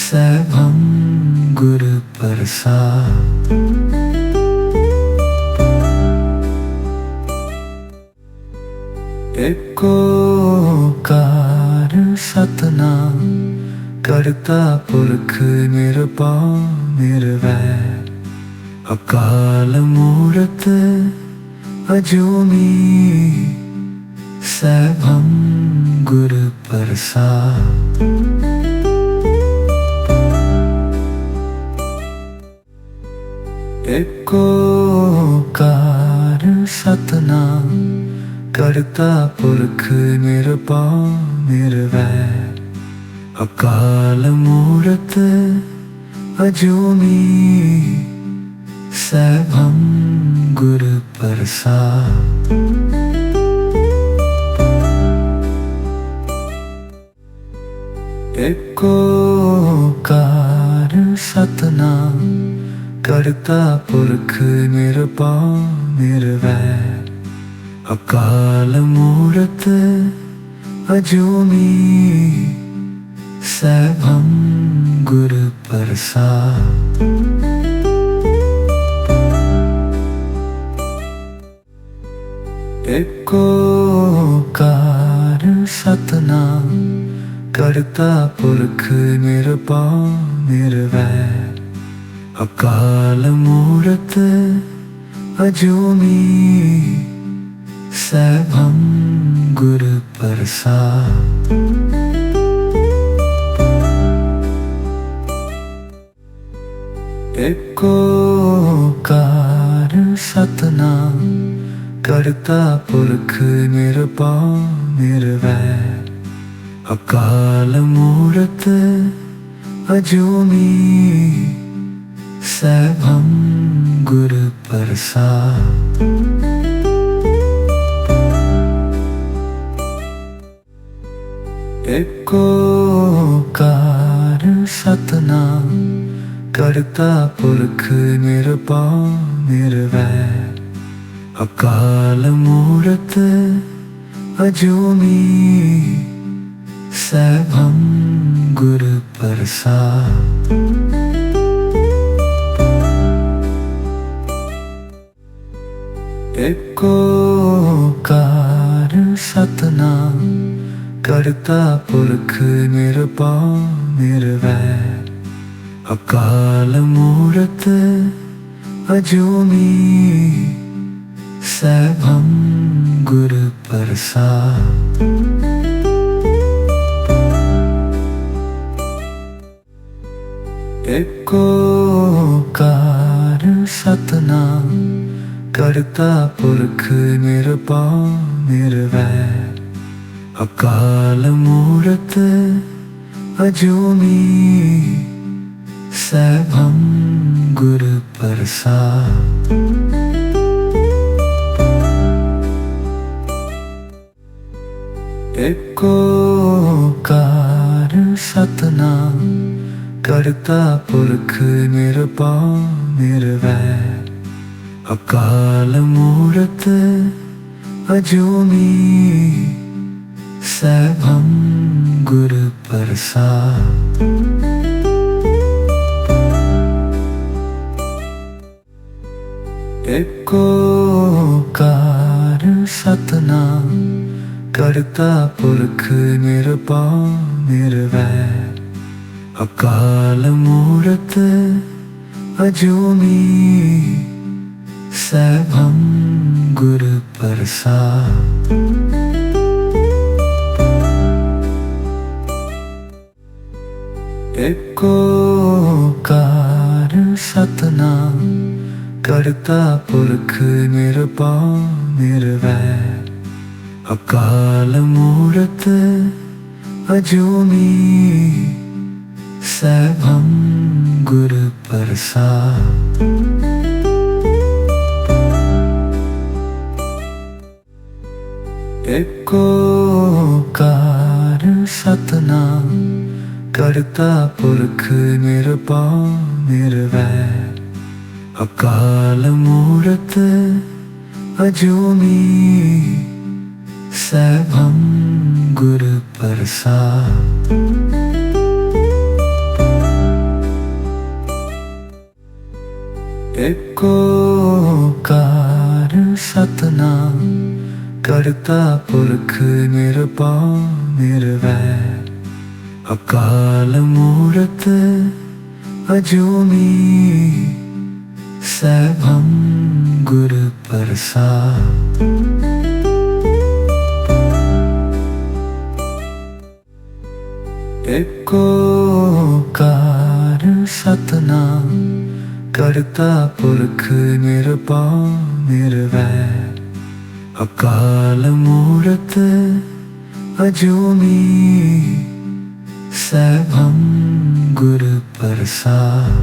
सैभं गुरु प्रसाद। एक ओंकार सतनाम करता पुरख निरभउ निर्वैर, अकाल मूरत अजूनी सैभं गुरु प्रसाद। एक ओंकार सतनाम करता पुरख निरभउ निर्वैर, अकाल मूरत अजूनी सैभं गुरु प्रसाद। एक ओंकार सतनाम करता पुरख निरभउ निर्वैर, अकाल मूरत अजूनी सैभं गुरु प्रसाद। एक ओंकार सतनाम करता पुरख निरभउ निर्वैर, अकाल मूरत अजूनी सैभं गुरु प्रसाद। एक ओंकार सतनाम करता पुरख निरभउ निर्वैर, अकाल मूरत अजूनी सैभं गुरु प्रसाद। एक ओंकार सतनाम करता पुरख निरभउ निर्वैर, अकाल मूरत अजूनी सैभं गुरु प्रसाद। एक ओंकार सतनाम करता पुरख निरभउ निर्वैर अकाल मूरत अजूनी सैभं गुर प्रसाद। एक ओंकार सतनाम करता पुरख निरभउ निर्वैर अकाल मूरत अजूनी सैभं गुर प्रसाद। एक ओंकार सतनाम करता पुरख निरभउ निर्वैर अकाल मूरत अजूनी सैभं गुर प्रसाद। एक ओंकार सतनाम करता पुरख निरभउ निर्वैर अकाल मूरत अजूनी सैभं गुर प्रसाद। एक ओंकार सतनाम करता पुरख निरभउ निर्वैर अकाल मूरत अजूनी सैभं गुर प्रसाद। एक ओंकार सतनाम करता पुरख निरभउ निर्वैर अकाल मूरत अजूनी सैभं गुर प्रसाद। एक ओंकार सतनाम करता पुरख निरभउ निर्वैर अकाल मूरत अजूनी सैभं गुर प्रसाद। एक ओंकार सतनाम करता पुरख निरभउ निर्वैर अकाल मूरत अजूनी सैभं गुर प्रसाद।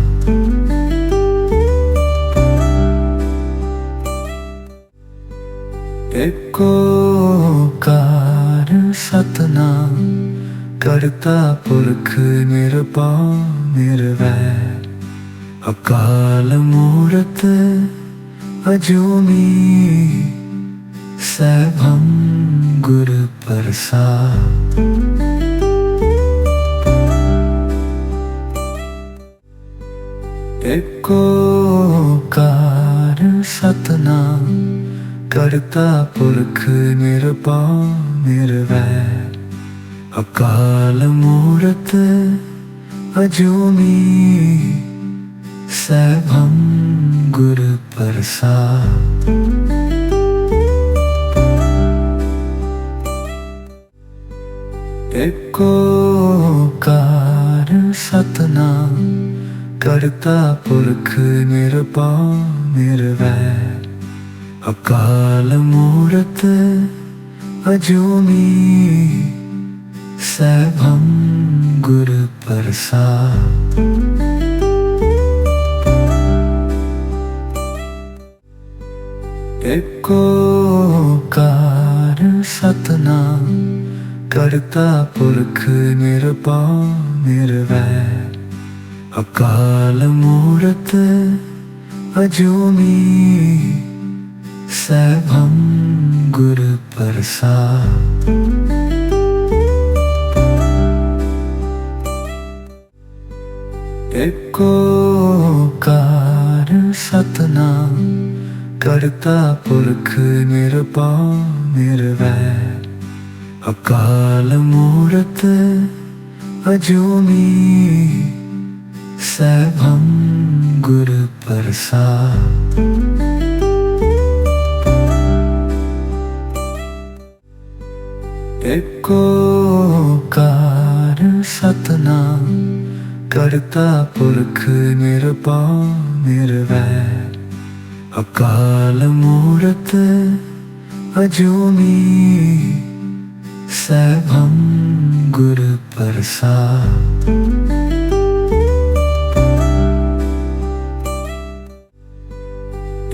एक ओंकार सतनाम करता पुरख निरभउ निर्वैर अकाल मूरत अजूनी सैभं गुर प्रसाद। एक ओंकार सतनाम करता पुरख निरभउ निर्वैर अकाल मूरत अजूनी सैभं गुर प्रसाद। एक ओंकार सतनाम करता पुरख निरभउ निर्वैर अकाल मूरत अजूनी सैभं गुर प्रसाद। एक ओंकार सतनाम करता पुरख निरभउ निर्वैर अकाल मूरत अजूनी सैभं गुर प्रसाद। एक ओंकार सतनाम करता पुरख निरभउ निर्वैर। अकाल मूरत अजूनी सैभं गुर प्रसाद। एक ओंकार सतनाम करता पुरख निरभउ निर्वैर। अकाल मूरत अजूनी सैभं गुर प्रसाद।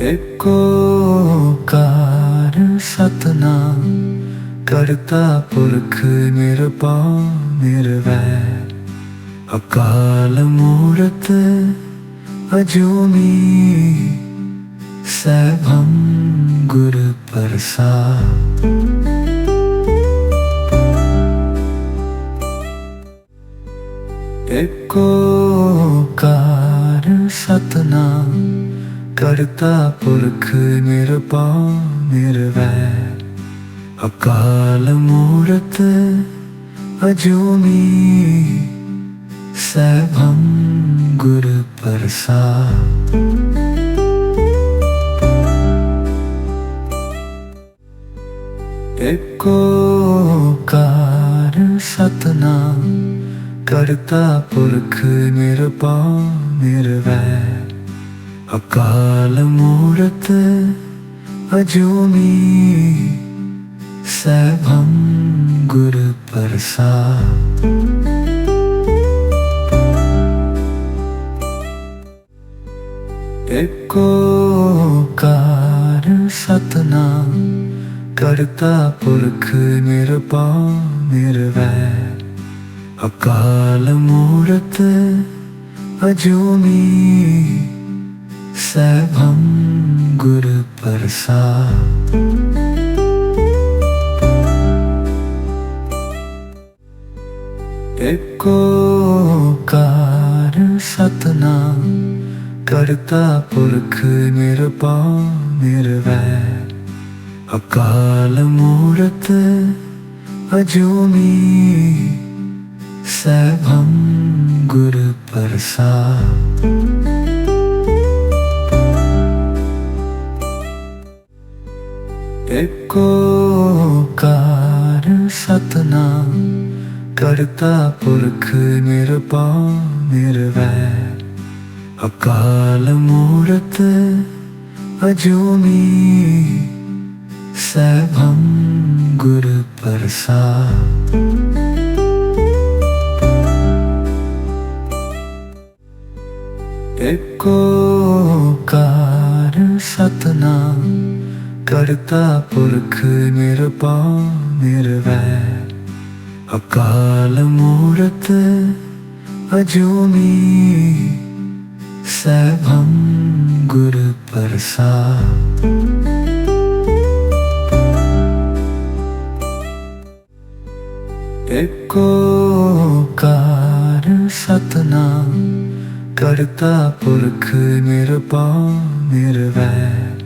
एक ओंकार सतनाम करता पुरख निरभउ निर्वैर। अकाल मूरत अजूनी सैभं गुर प्रसाद। एक ओंकार सतनाम करता पुरख निरभउ निर्वैर। अकाल मूरत अजूनी सैभं गुर प्रसाद। एक ओंकार सतनाम करता पुरख निरभउ निर्वैर। अकाल मूरत अजूनी सैभं गुर प्रसाद। एक ओंकार सतनाम करता पुरख निरभउ निर्वैर। अकाल मूरत अजूनी सैभं गुर प्रसाद। एक ओंकार सतनाम करता पुरख निरभउ निर्वैर। अकाल मूरत अजूनी सैभं गुर प्रसाद। एक ओंकार सतनाम करता पुरख निरभउ निर्वैर। अकाल मूरत अजूनी सैभं गुर प्रसाद। एक ओंकार सतनाम करता पुरख निरभउ निर्वैर। अकाल मूरत अजूनी सैभं गुर प्रसाद। एक ओंकार सतनाम करता पुरख निरभउ निर्वैर।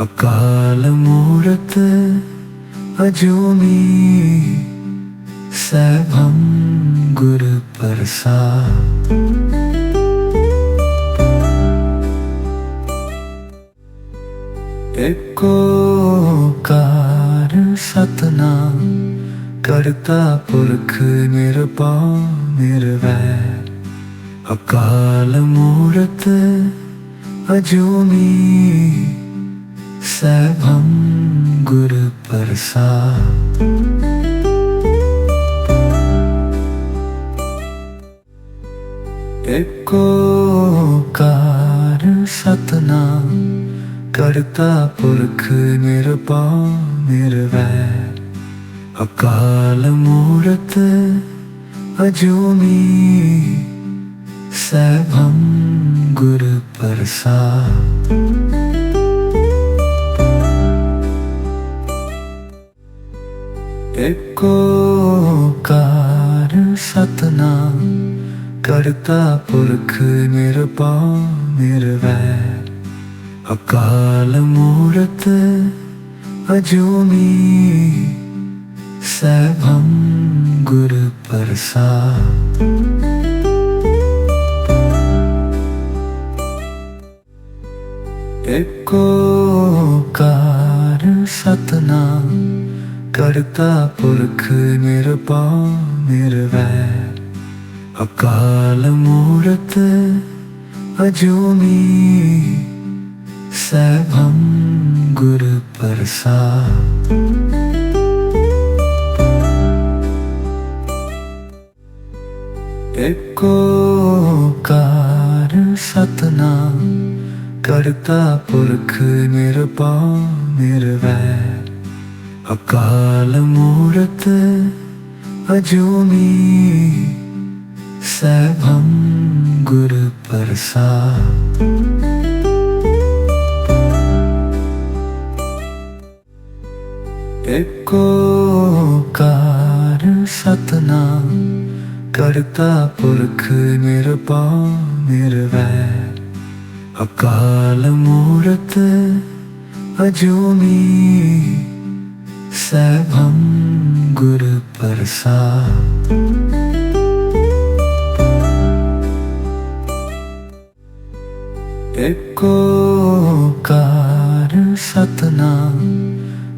अकाल मूरत अजूनी सैभं गुर प्रसाद। एक ओंकार सतनाम करता पुरख निरभउ निर्वैर। अकाल मूरत अजूनी सैभं गुर प्रसाद। एक ओंकार सतनाम करता पुरख निरभउ निर्वैर। अकाल मूरत अजूनी सैभं गुर प्रसाद। एक ओंकार सतनाम करता पुरख निरभउ निर्वैर। अकाल मूरत अजूनी सैभं गुरु प्रसाद। एक ओंकार सतनाम करता पुरख निरभउ निर्वैर। अकाल मूरत अजूनी सैभं गुरु प्रसाद। एक ओंकार सतनाम करता पुरख निरभउ निर्वैर। अकाल मूरत अजूनी सैभं गुरु प्रसाद। एक ओंकार सतनाम करता पुरख निरभउ निर्वैर। अकाल मूरत अजूनी सैभं गुरु प्रसाद। एक ओंकार सतनाम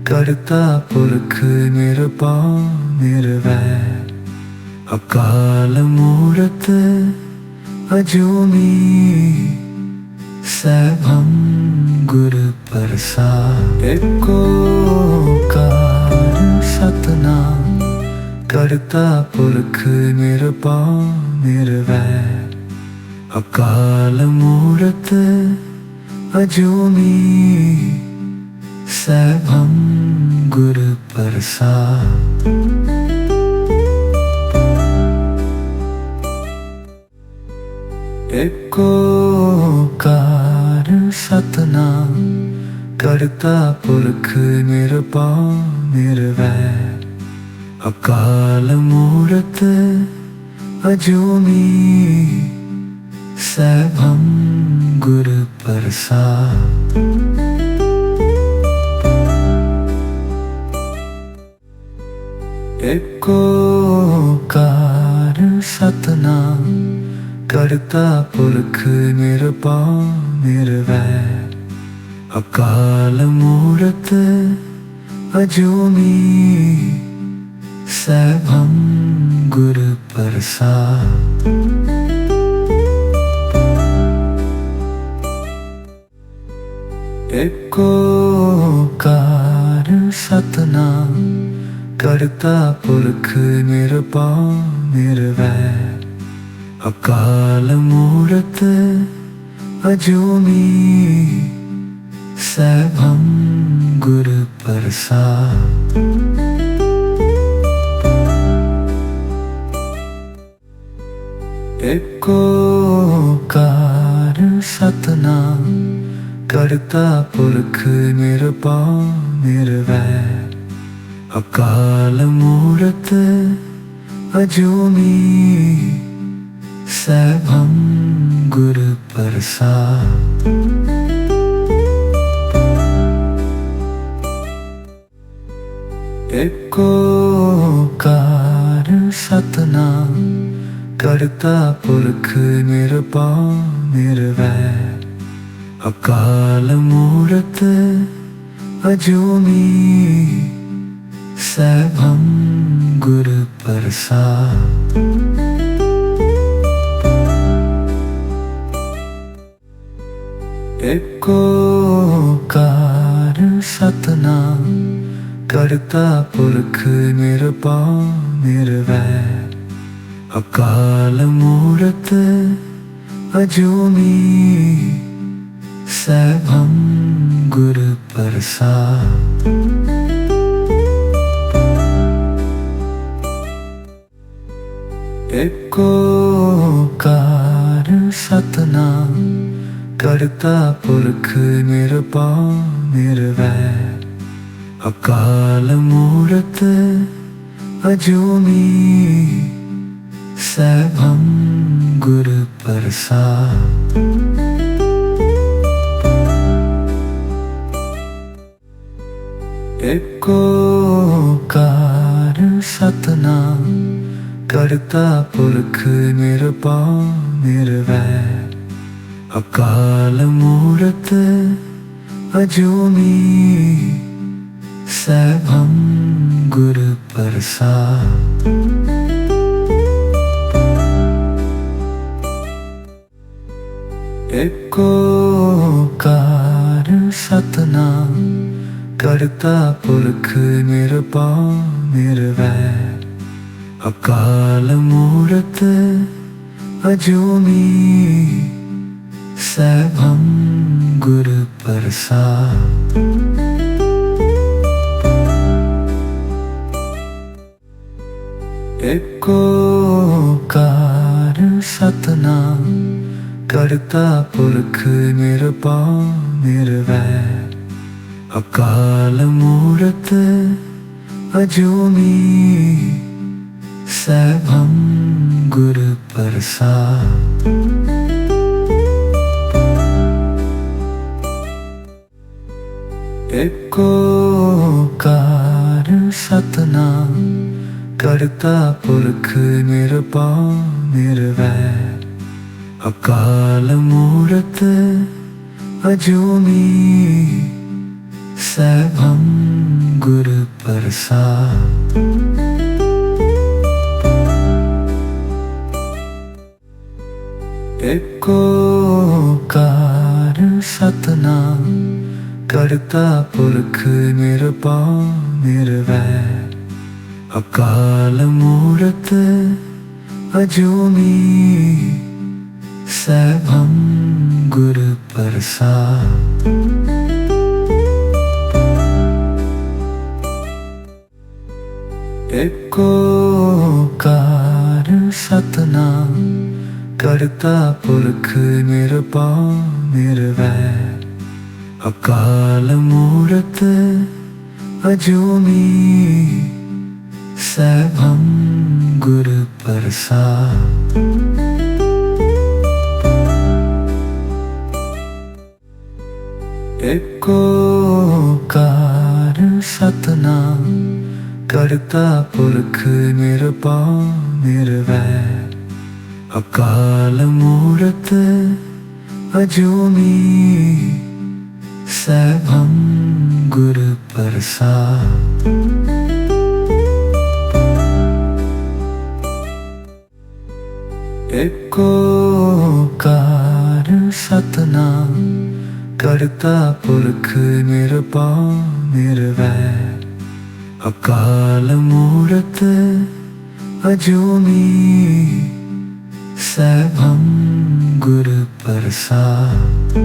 करता पुरख निरभउ निर्वैर। अकाल मूरत अजूनी सैभं गुरु प्रसाद। एक ओंकार सतनाम करता पुरख निरभउ निर्वैर। अकाल मूरत अजूनी सैभं गुरु प्रसाद। एक ओंकार सतनाम करता पुरख निरभउ निर्वैर। अकाल मूरत अजूनी सैभं गुरु प्रसाद। एक ओंकार सतनाम करता पुरख निरभउ निर्वैर। अकाल मूरत अजूनी सैभं गुरु प्रसाद। एक ओंकार सतनाम करता पुरख निरभउ निर्वैर। अकाल मूरत अजूनी सैभं गुरु प्रसाद। एक ओंकार सतनाम करता पुरख निरभउ निर्वैर। अकाल मूरत अजूनी सैभं गुरु प्रसाद। एक ओंकार सतनाम करता पुरख निरभउ निर्वैर। अकाल मूरत अजूनी सैभं गुरु प्रसाद। एक ओंकार सतनाम करता पुरख निरभउ निर्वैर। अकाल मूरत अजूनी सैभं गुरु प्रसाद। एक ओंकार सतनाम करता पुरख निरभउ निर्वैर। अकाल मूरत अजूनी सैभं गुरु प्रसाद। एक ओंकार सतनाम करता पुरख निरपाव निर्वैर अकाल मूरत अजूनी सैभं गुर प्रसाद। एक ओंकार सतनाम करता पुरख निरपाव निर्वैर अकाल मूरत अजूनी सैभं गुर प्रसाद। एक ओंकार सतनाम करता पुरख निरपाव निर्वैर अकाल मूरत अजूनी सैभं गुर प्रसाद। एक ओंकार सतनाम करता पुरख निरपाव निर्वैर अकाल मूरत अजूनी सैभं गुर प्रसाद। एक ओंकार सतनाम करता पुरख निरपाव निर्वैर अकाल मूरत अजूनी सैभं गुर प्रसाद। एक ओंकार सतनाम करता पुरख निरपाव निर्वैर अकाल मूरत अजूनी सैभं गुर प्रसाद। एक ओंकार सतनाम करता पुरख निरपाव निर्वैर अकाल मूरत अजूनी सैभं गुर प्रसाद। एक ओंकार सतनाम करता पुरख निरपाव निर्वैर अकाल मूरत अजूनी सैभं गुर प्रसाद।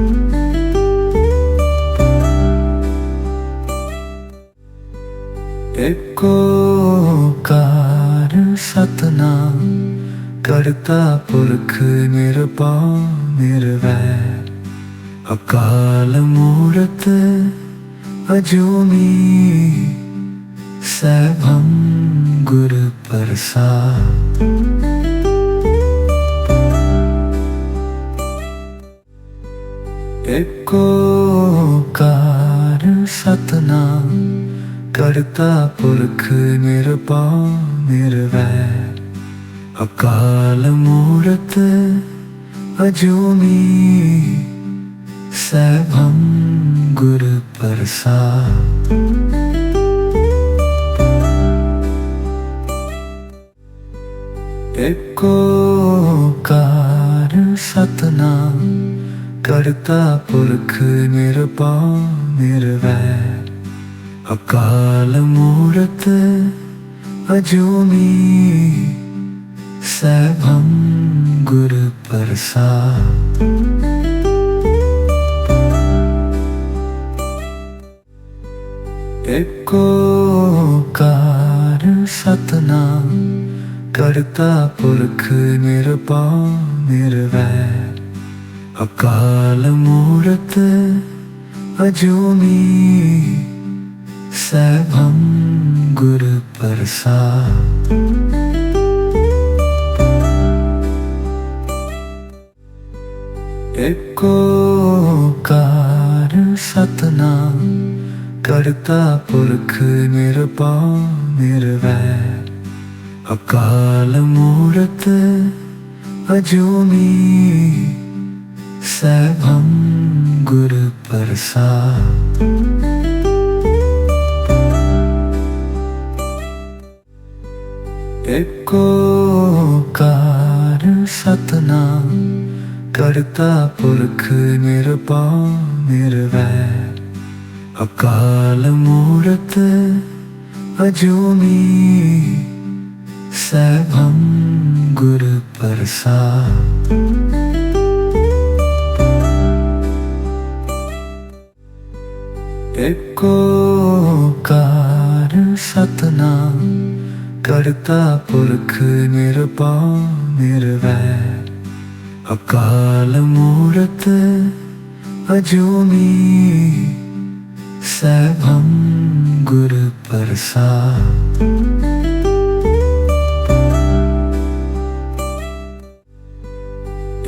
एक ओंकार सतनाम करता पुरख निरपाव निर्वैर अकाल मूरत अजूनी सैभं गुर प्रसाद। एक ओंकार सतनाम करता पुरख निरपाव निर्वैर अकाल मूरत अजूनी सैभं गुर प्रसाद। एक ओंकार सतनाम करता पुरख निरपाव निर्वैर अकाल मूरत अजूनी सैभं गुर प्रसाद। एक ओंकार सतनाम करता पुरख निरपाव निर्वैर अकाल मूरत अजूनी सैभं गुर प्रसाद। एक ओंकार सतनाम ਕਰਤਾ ਪੁਰਖ ਨਿਰਭਉ ਨਿਰਵੈਰ ਅਕਾਲ ਮੂਰਤ ਅਜੂਨੀ ਸੈਭੰ ਗੁਰ ਪ੍ਰਸਾਦ। ਏਕ ਓੰਕਾਰ ਸਤਿਨਾਮ ਕਰਤਾ ਪੁਰਖ ਨਿਰਭਉ ਨਿਰਵੈਰ ਅਕਾਲ ਮੂਰਤ ਅਜੂਨੀ ਸੈਭੰ ਗੁਰ ਪ੍ਰਸਾਦ। ਏਕ ਓੰਕਾਰ ਸਤਿਨਾਮ ਕਰਤਾ ਪੁਰਖ ਨਿਰਭਉ ਨਿਰਵੈਰ ਅਕਾਲ ਮੂਰਤ ਅਜੂਨੀ ਸੈਭੰ ਗੁਰ ਪ੍ਰਸਾਦ।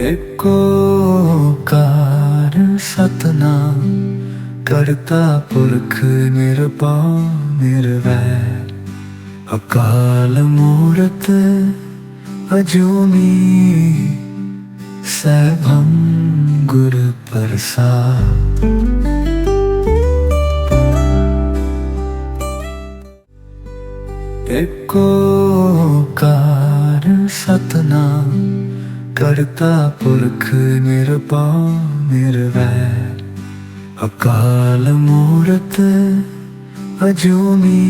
ਏਕ ਓੰਕਾਰ ਸਤਿਨਾਮ ਕਰਤਾ ਪੁਰਖ ਨਿਰਭਉ ਨਿਰਵੈਰ ਅਕਾਲ ਮੂਰਤ ਅਜੂਨੀ ਸੈਭੰ ਗੁਰ ਪ੍ਰਸਾਦ। ਏਕ ਓੰਕਾਰ ਸਤਿਨਾਮ ਕਰਤਾ ਪੁਰਖ ਨਿਰਭਉ ਨਿਰਵੈਰ ਅਕਾਲ ਮੂਰਤ ਅਜੂਨੀ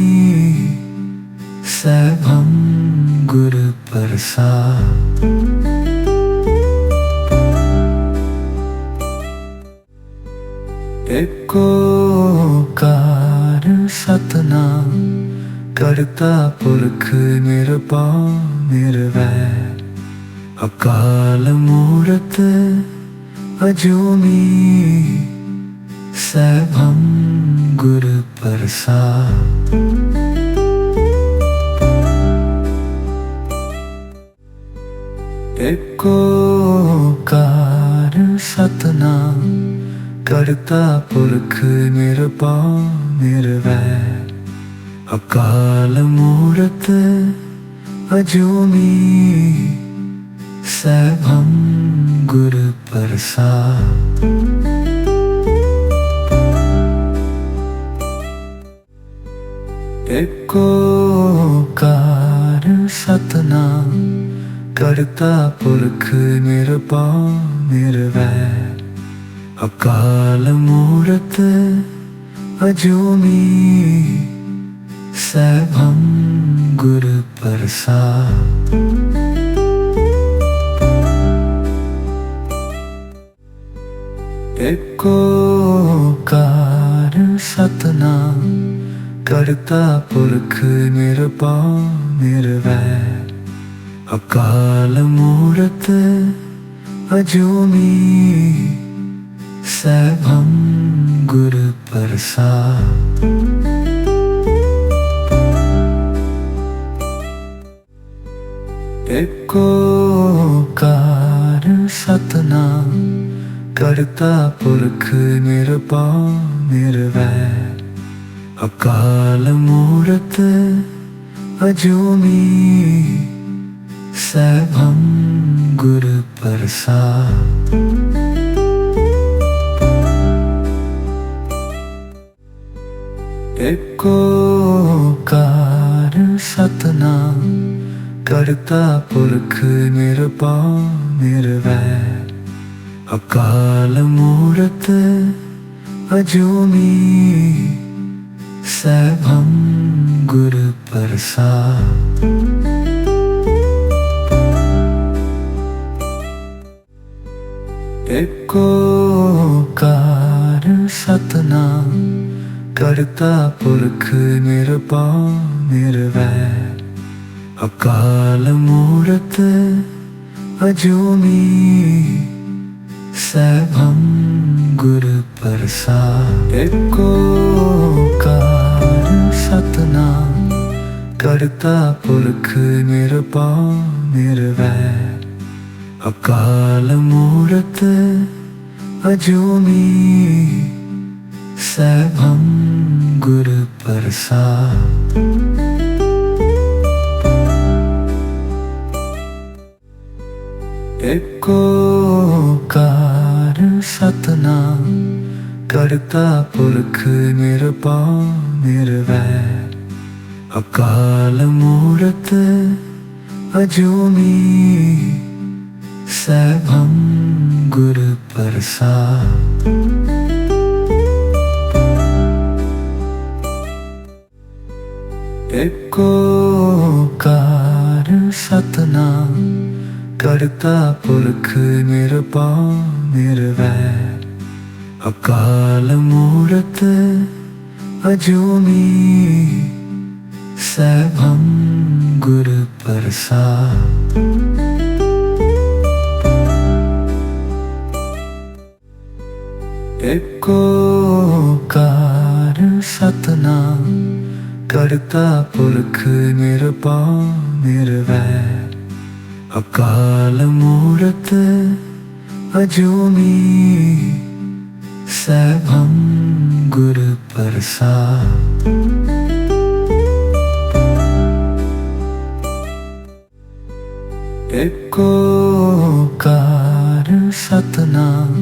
ਸੈਭੰ ਗੁਰ ਪ੍ਰਸਾਦ। ਏਕ ਓੰਕਾਰ ਸਤਿਨਾਮ ਕਰਤਾ ਪੁਰਖ ਨਿਰਭਉ ਨਿਰਵੈਰ ਅਕਾਲ ਮੂਰਤ ਅਜੂਨੀ ਸੈਭੰ ਗੁਰ ਪ੍ਰਸਾਦ। ਏਕ ਓੰਕਾਰ ਸਤਿਨਾਮ ਕਰਤਾ ਪੁਰਖ ਨਿਰਭਉ ਨਿਰਵੈਰ ਅਕਾਲ ਮੂਰਤ ਅਜੂਨੀ ਸੈਭੰ ਗੁਰ ਪ੍ਰਸਾਦ। ਏਕ ਓੰਕਾਰ ਸਤਿਨਾਮ ਕਰਤਾ ਪੁਰਖ ਨਿਰਭਉ ਨਿਰਵੈਰ ਅਕਾਲ ਮੂਰਤ ਅਜੂਨੀ ਸੈਭੰ ਗੁਰ ਪ੍ਰਸਾਦ। ਏਕ ਓੰਕਾਰ ਸਤਿਨਾਮ ਕਰਤਾ ਪੁਰਖ ਨਿਰਭਉ ਨਿਰਵੈਰ ਅਕਾਲ ਮੂਰਤ ਅਜੂਨੀ ਸੈਭੰ ਗੁਰ ਪ੍ਰਸਾਦ। ਏਕ ਓੰਕਾਰ ਸਤਿਨਾਮ ਕਰਤਾ ਪੁਰਖ ਨਿਰਭਉ ਨਿਰਵੈਰ ਅਕਾਲ ਮੂਰਤ ਅਜੂਨੀ ਸੈਭੰ ਗੁਰ ਪ੍ਰਸਾਦ। ਏਕ ਓੰਕਾਰ ਸਤਿਨਾਮ ਕਰਤਾ ਪੁਰਖ ਨਿਰਭਉ ਨਿਰਵੈਰ ਅਕਾਲ ਮੂਰਤ ਅਜੂਨੀ ਸੈਭੰ ਗੁਰ ਪ੍ਰਸਾਦ। ਏਕ ਓੰਕਾਰ ਸਤਿਨਾਮ ਕਰਤਾ ਪੁਰਖ ਨਿਰਭਉ ਨਿਰਵੈਰ ਅਕਾਲ ਮੂਰਤ ਅਜੂਨੀ ਸੈਭੰ ਗੁਰ ਪ੍ਰਸਾਦ। ਏਕ ਓੰਕਾਰ ਸਤਿਨਾਮ ਕਰਤਾ ਪੁਰਖ ਨਿਰਭਉ ਨਿਰਵੈਰ ਅਕਾਲ ਮੂਰਤ ਅਜੂਨੀ ਸੈਭੰ गुर प्रसाद। एक ओंकार सतनाम करता पुरख निरभउ निर्वैर, अकाल मूरत अजूनी सैभं गुर प्रसाद। एक ओंकार सतनाम करता पुरख निरभउ निर्वैर, अकाल मूरत अजूनी सैभं गुर प्रसाद। एक ओंकार सतनाम करता पुरख निरभउ निर्वैर, अकाल मूरत अजूनी सैभं गुर प्रसाद। एक ओंकार सतनाम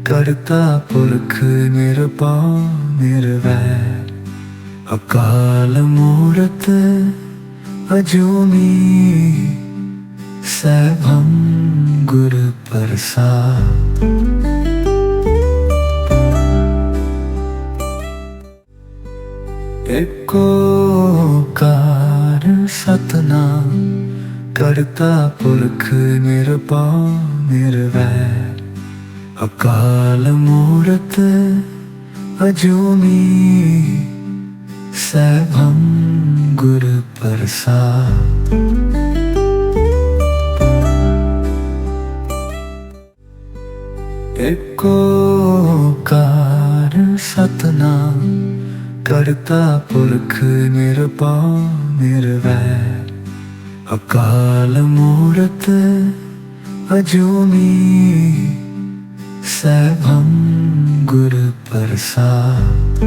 करता पुरख निरभउ निर्वैर, अकाल मूरत अजूनी सैभं गुर प्रसाद। एक ओंकार सतनाम करता पुरख निरभउ निर्वैर, अकाल मूरत अजूनी सैभं गुर प्रसाद। एक ओंकार सतनाम करता पुरख निरभउ निर्वैर, अकाल मूरत अजूनी सैभं गुर प्रसाद।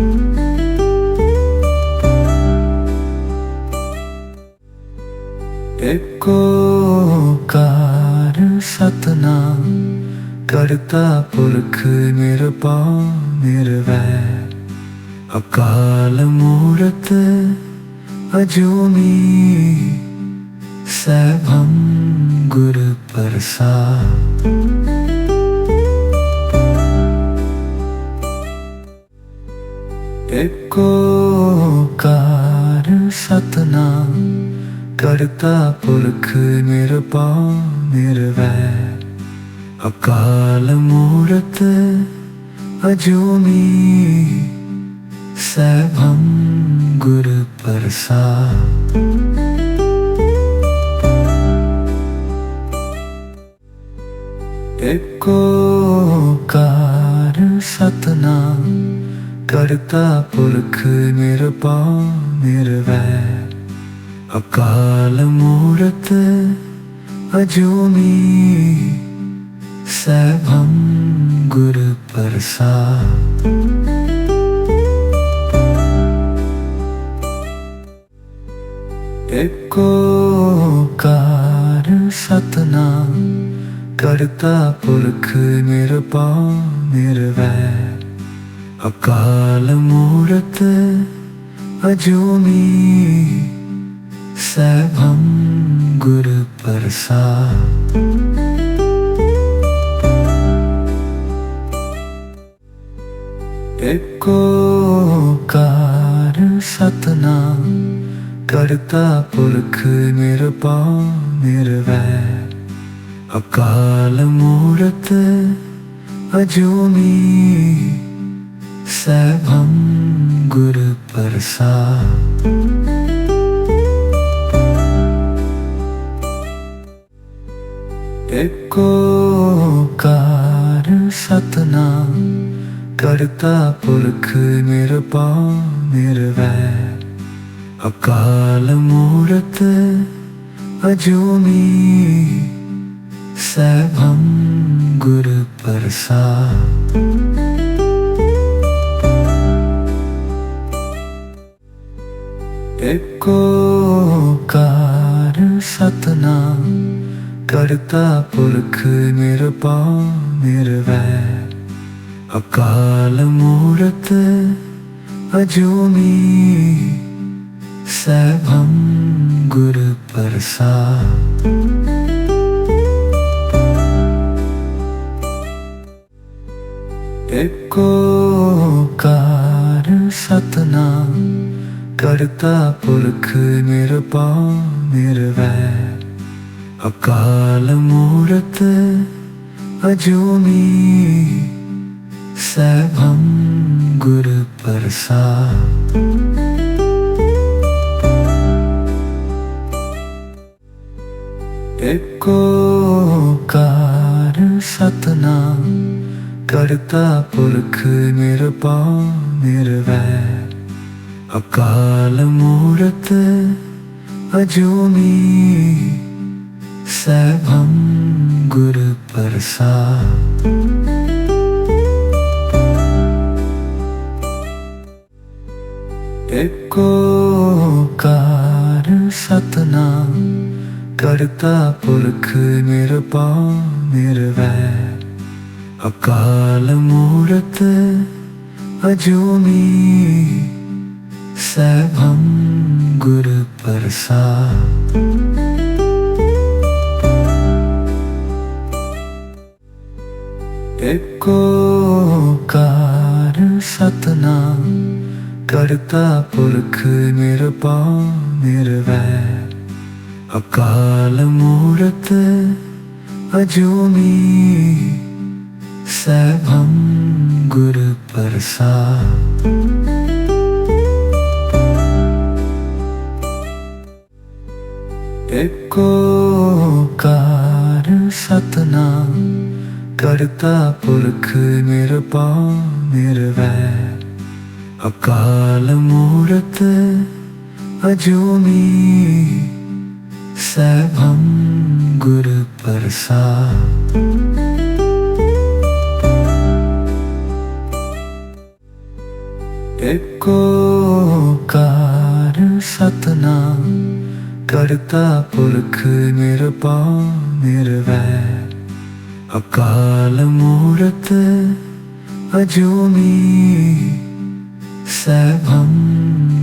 एक ओंकार सतनाम करता पुरख निरभउ निर्वैर, अकाल मूरत अजूनी सैभं गुर प्रसाद। एक ओंकार सतनाम करता पुरख निरभउ निर्वैर, अकाल मूरत अजूनी सैभं गुर प्रसाद। एक ओंकार सतनाम करता पुरख निरभउ निर्वैर, अकाल मूरत अजूनी सैभं गुर प्रसाद। एक ओंकार सतनाम करता पुरख निरभउ निर्वैर, अकाल मूरत अजूनी सैभं गुर प्रसाद। एक ओंकार सतनाम करता पुरख निरभउ निर्वैर, अकाल मूरत अजूनी सैभं गुर प्रसाद। एक ओंकार सतनाम करता पुरख निरभउ निर्वैर, अकाल मूरत अजूनी सैभं गुर प्रसाद। ਕਰਤਾ ਪੁਰਖ ਨਿਰਭਉ ਨਿਰਵੈਰ ਅਕਾਲ ਮੂਰਤ ਅਜੂਨੀ ਸੈਭੰ ਗੁਰ ਪ੍ਰਸਾਦ। ਏਕ ਓੰਕਾਰ ਸਤਿਨਾਮ ਕਰਤਾ ਪੁਰਖ ਨਿਰਭਉ ਨਿਰਵੈਰ ਅਕਾਲ ਮੂਰਤ ਅਜੂਨੀ ਸੈਭੰ ਗੁਰ ਪ੍ਰਸਾਦ। ਏਕ ਓੰਕਾਰ ਸਤਿਨਾਮ ਕਰਤਾ ਪੁਰਖ ਨਿਰਭਉ ਨਿਰਵੈਰ ਅਕਾਲ ਮੂਰਤ ਅਜੂਨੀ ਸੈਭੰ ਗੁਰ ਪ੍ਰਸਾਦ। ਏਕ ਓੰਕਾਰ ਸਤਿਨਾਮ ਕਰਤਾ ਪੁਰਖ ਨਿਰਭਉ ਨਿਰਵੈਰ ਅਕਾਲ ਮੂਰਤ ਅਜੂਨੀ ਸੈਭੰ ਗੁਰ ਪ੍ਰਸਾਦ। ਏਕ ਓੰਕਾਰ ਸਤਿਨਾਮ ਕਰਤਾ ਪੁਰਖ ਨਿਰਭਉ ਨਿਰਵੈਰ ਅਕਾਲ ਮੂਰਤ ਅਜੂਨੀ ਸੈਭੰ ਗੁਰ ਪ੍ਰਸਾਦ। ਏਕ ਓੰਕਾਰ ਸਤਿਨਾਮ ਕਰਤਾ ਪੁਰਖ ਨਿਰਭਉ ਨਿਰਵੈਰ ਅਕਾਲ ਮੂਰਤ ਅਜੂਨੀ ਸੈਭੰ ਗੁਰ ਪ੍ਰਸਾਦ। ਏਕ ਓੰਕਾਰ ਸਤਿਨਾਮ ਕਰਤਾ ਪੁਰਖ ਨਿਰਭਉ ਨਿਰਵੈਰ ਅਕਾਲ ਮੂਰਤ ਅਜੂਨੀ ਸੈਭੰ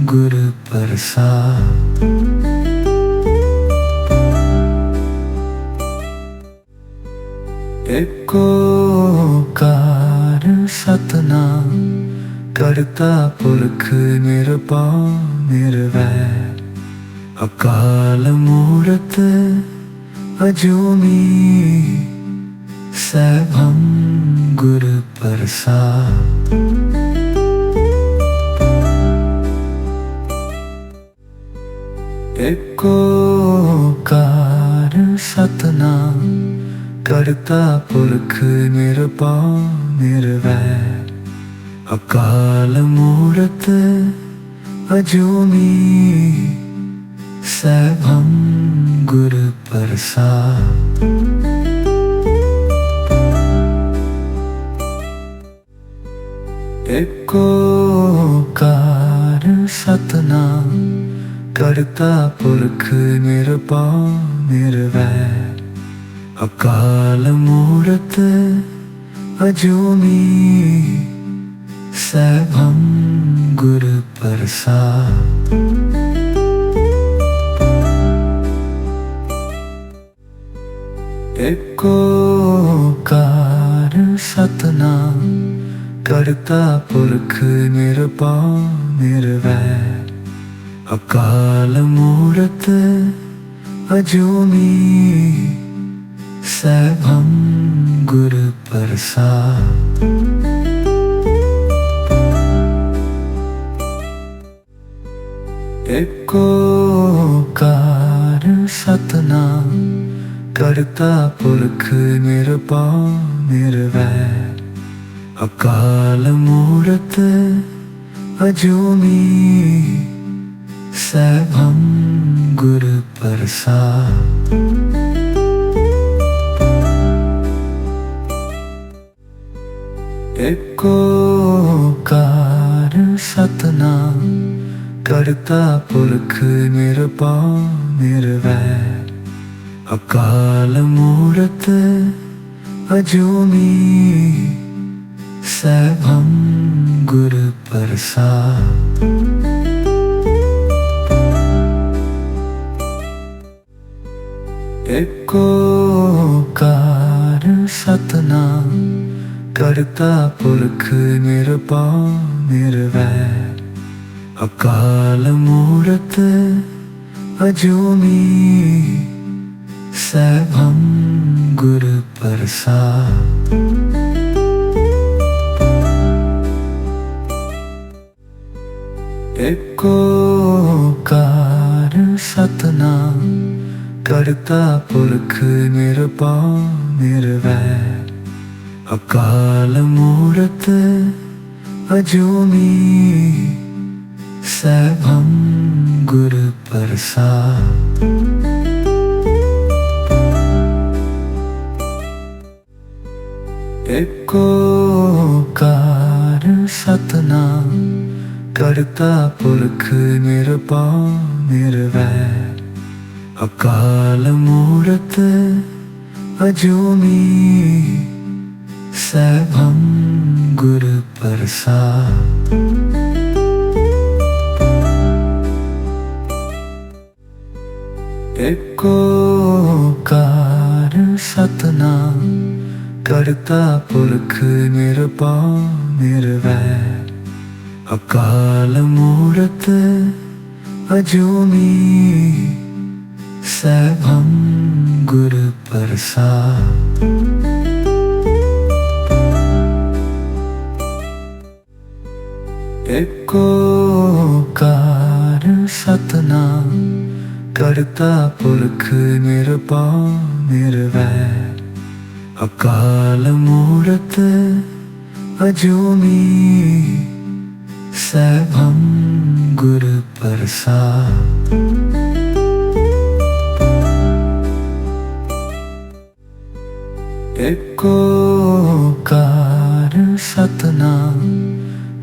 ਗੁਰ ਪ੍ਰਸਾਦ। ਏਕ ਓੰਕਾਰ ਸਤਿਨਾਮ ਕਰਤਾ ਪੁਰਖ ਨਿਰਭਉ ਨਿਰਵੈਰ ਅਕਾਲ ਮੂਰਤ ਅਜੂਨੀ ਸੈਭੰ ਗੁਰ ਪ੍ਰਸਾਦ। ਏਕ ਓੰਕਾਰ ਸਤਿਨਾਮ ਕਰਤਾ ਪੁਰਖ ਨਿਰਭਉ ਨਿਰਵੈਰ ਅਕਾਲ ਮੂਰਤ ਅਜੂਨੀ ਸੈਭੰ ਗੁਰ ਪ੍ਰਸਾਦ। ਏਕ ਓੰਕਾਰ ਸਤਿਨਾਮ ਕਰਤਾ ਪੁਰਖ ਨਿਰਭਉ ਨਿਰਵੈਰ ਅਕਾਲ ਮੂਰਤ ਅਜੂਨੀ ਸੈਭੰ ਗੁਰ ਪ੍ਰਸਾਦ। ਏਕ ਓੰਕਾਰ ਸਤਿਨਾਮ ਕਰਤਾ ਪੁਰਖ ਨਿਰਭਉ ਨਿਰਵੈਰ ਅਕਾਲ ਮੂਰਤ ਅਜੂਨੀ ਸੈਭੰ ਗੁਰ ਪ੍ਰਸਾਦ। ਏਕ ਓੰਕਾਰ ਸਤਿਨਾਮ ਕਰਤਾ ਪੁਰਖ ਨਿਰਭਉ ਨਿਰਵੈਰ ਅਕਾਲ ਮੂਰਤ ਅਜੂਨੀ ਸੈਭੰ ਗੁਰ ਪ੍ਰਸਾਦ। ਏਕ ਓੰਕਾਰ ਸਤਿਨਾਮ ਕਰਤਾ ਪੁਰਖ ਨਿਰਭਉ ਨਿਰਵੈਰ ਅਕਾਲ ਮੂਰਤ ਅਜੂਨੀ ਸੈਭੰ ਗੁਰ ਪ੍ਰਸਾਦ। ਏਕ ਓਕਾਰ ਸਤਿਨਾਮ ਕਰਤਾ ਪੁਰਖ ਨਿਰਭਉ ਨਿਰਵੈਰ। ਅਕਾਲ ਮੂਰਤ ਅਜੂਨੀ ਸੈਭੰ ਗੁਰ ਪ੍ਰਸਾਦ। ਏਕ ਓਕਾਰ ਸਤਿਨਾਮ ਕਰਤਾ ਪੁਰਖ ਨਿਰਭਉ ਨਿਰਵੈਰ। ਅਕਾਲ ਮੂਰਤ ਅਜੂਨੀ ਸੈਭੰ ਗੁਰ ਪ੍ਰਸਾਦ। ਏਕ ਓਕਾਰ ਸਤਿਨਾਮ ਕਰਤਾ ਪੁਰਖ ਨਿਰਭਉ ਨਿਰਵੈਰ। ਅਕਾਲ ਮੂਰਤ ਅਜੂਨੀ ਸੈਭੰ ਗੁਰ ਪ੍ਰਸਾਦ। ਏਕ ਓਕਾਰ ਸਤਿਨਾਮ ਕਰਤਾ ਪੁਰਖ ਨਿਰਭਉ ਨਿਰਵੈਰ। ਅਕਾਲ ਮੂਰਤ ਅਜੂਨੀ ਸੈਭੰ ਗੁਰ ਪ੍ਰਸਾਦ। ਏਕ ਓਕਾਰ ਸਤਿਨਾਮ ਕਰਤਾ ਪੁਰਖ ਨਿਰਭਉ ਨਿਰਵੈਰ। ਅਕਾਲ ਮੂਰਤ ਅਜੂਨੀ ਸੈਭੰ ਗੁਰ ਪ੍ਰਸਾਦ। ਏਕ ਓਕਾਰ ਸਤਿਨਾਮ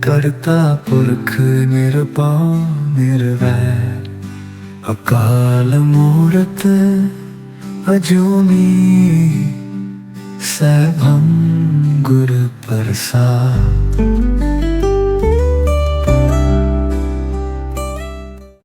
ਕਰਤਾ ਪੁਰਖ ਨਿਰਭਉ ਨਿਰਵੈਰ। ਅਕਾਲ ਮੂਰਤ ਅਜੂਨੀ ਸੈਭੰ ਗੁਰ ਪ੍ਰਸਾਦ।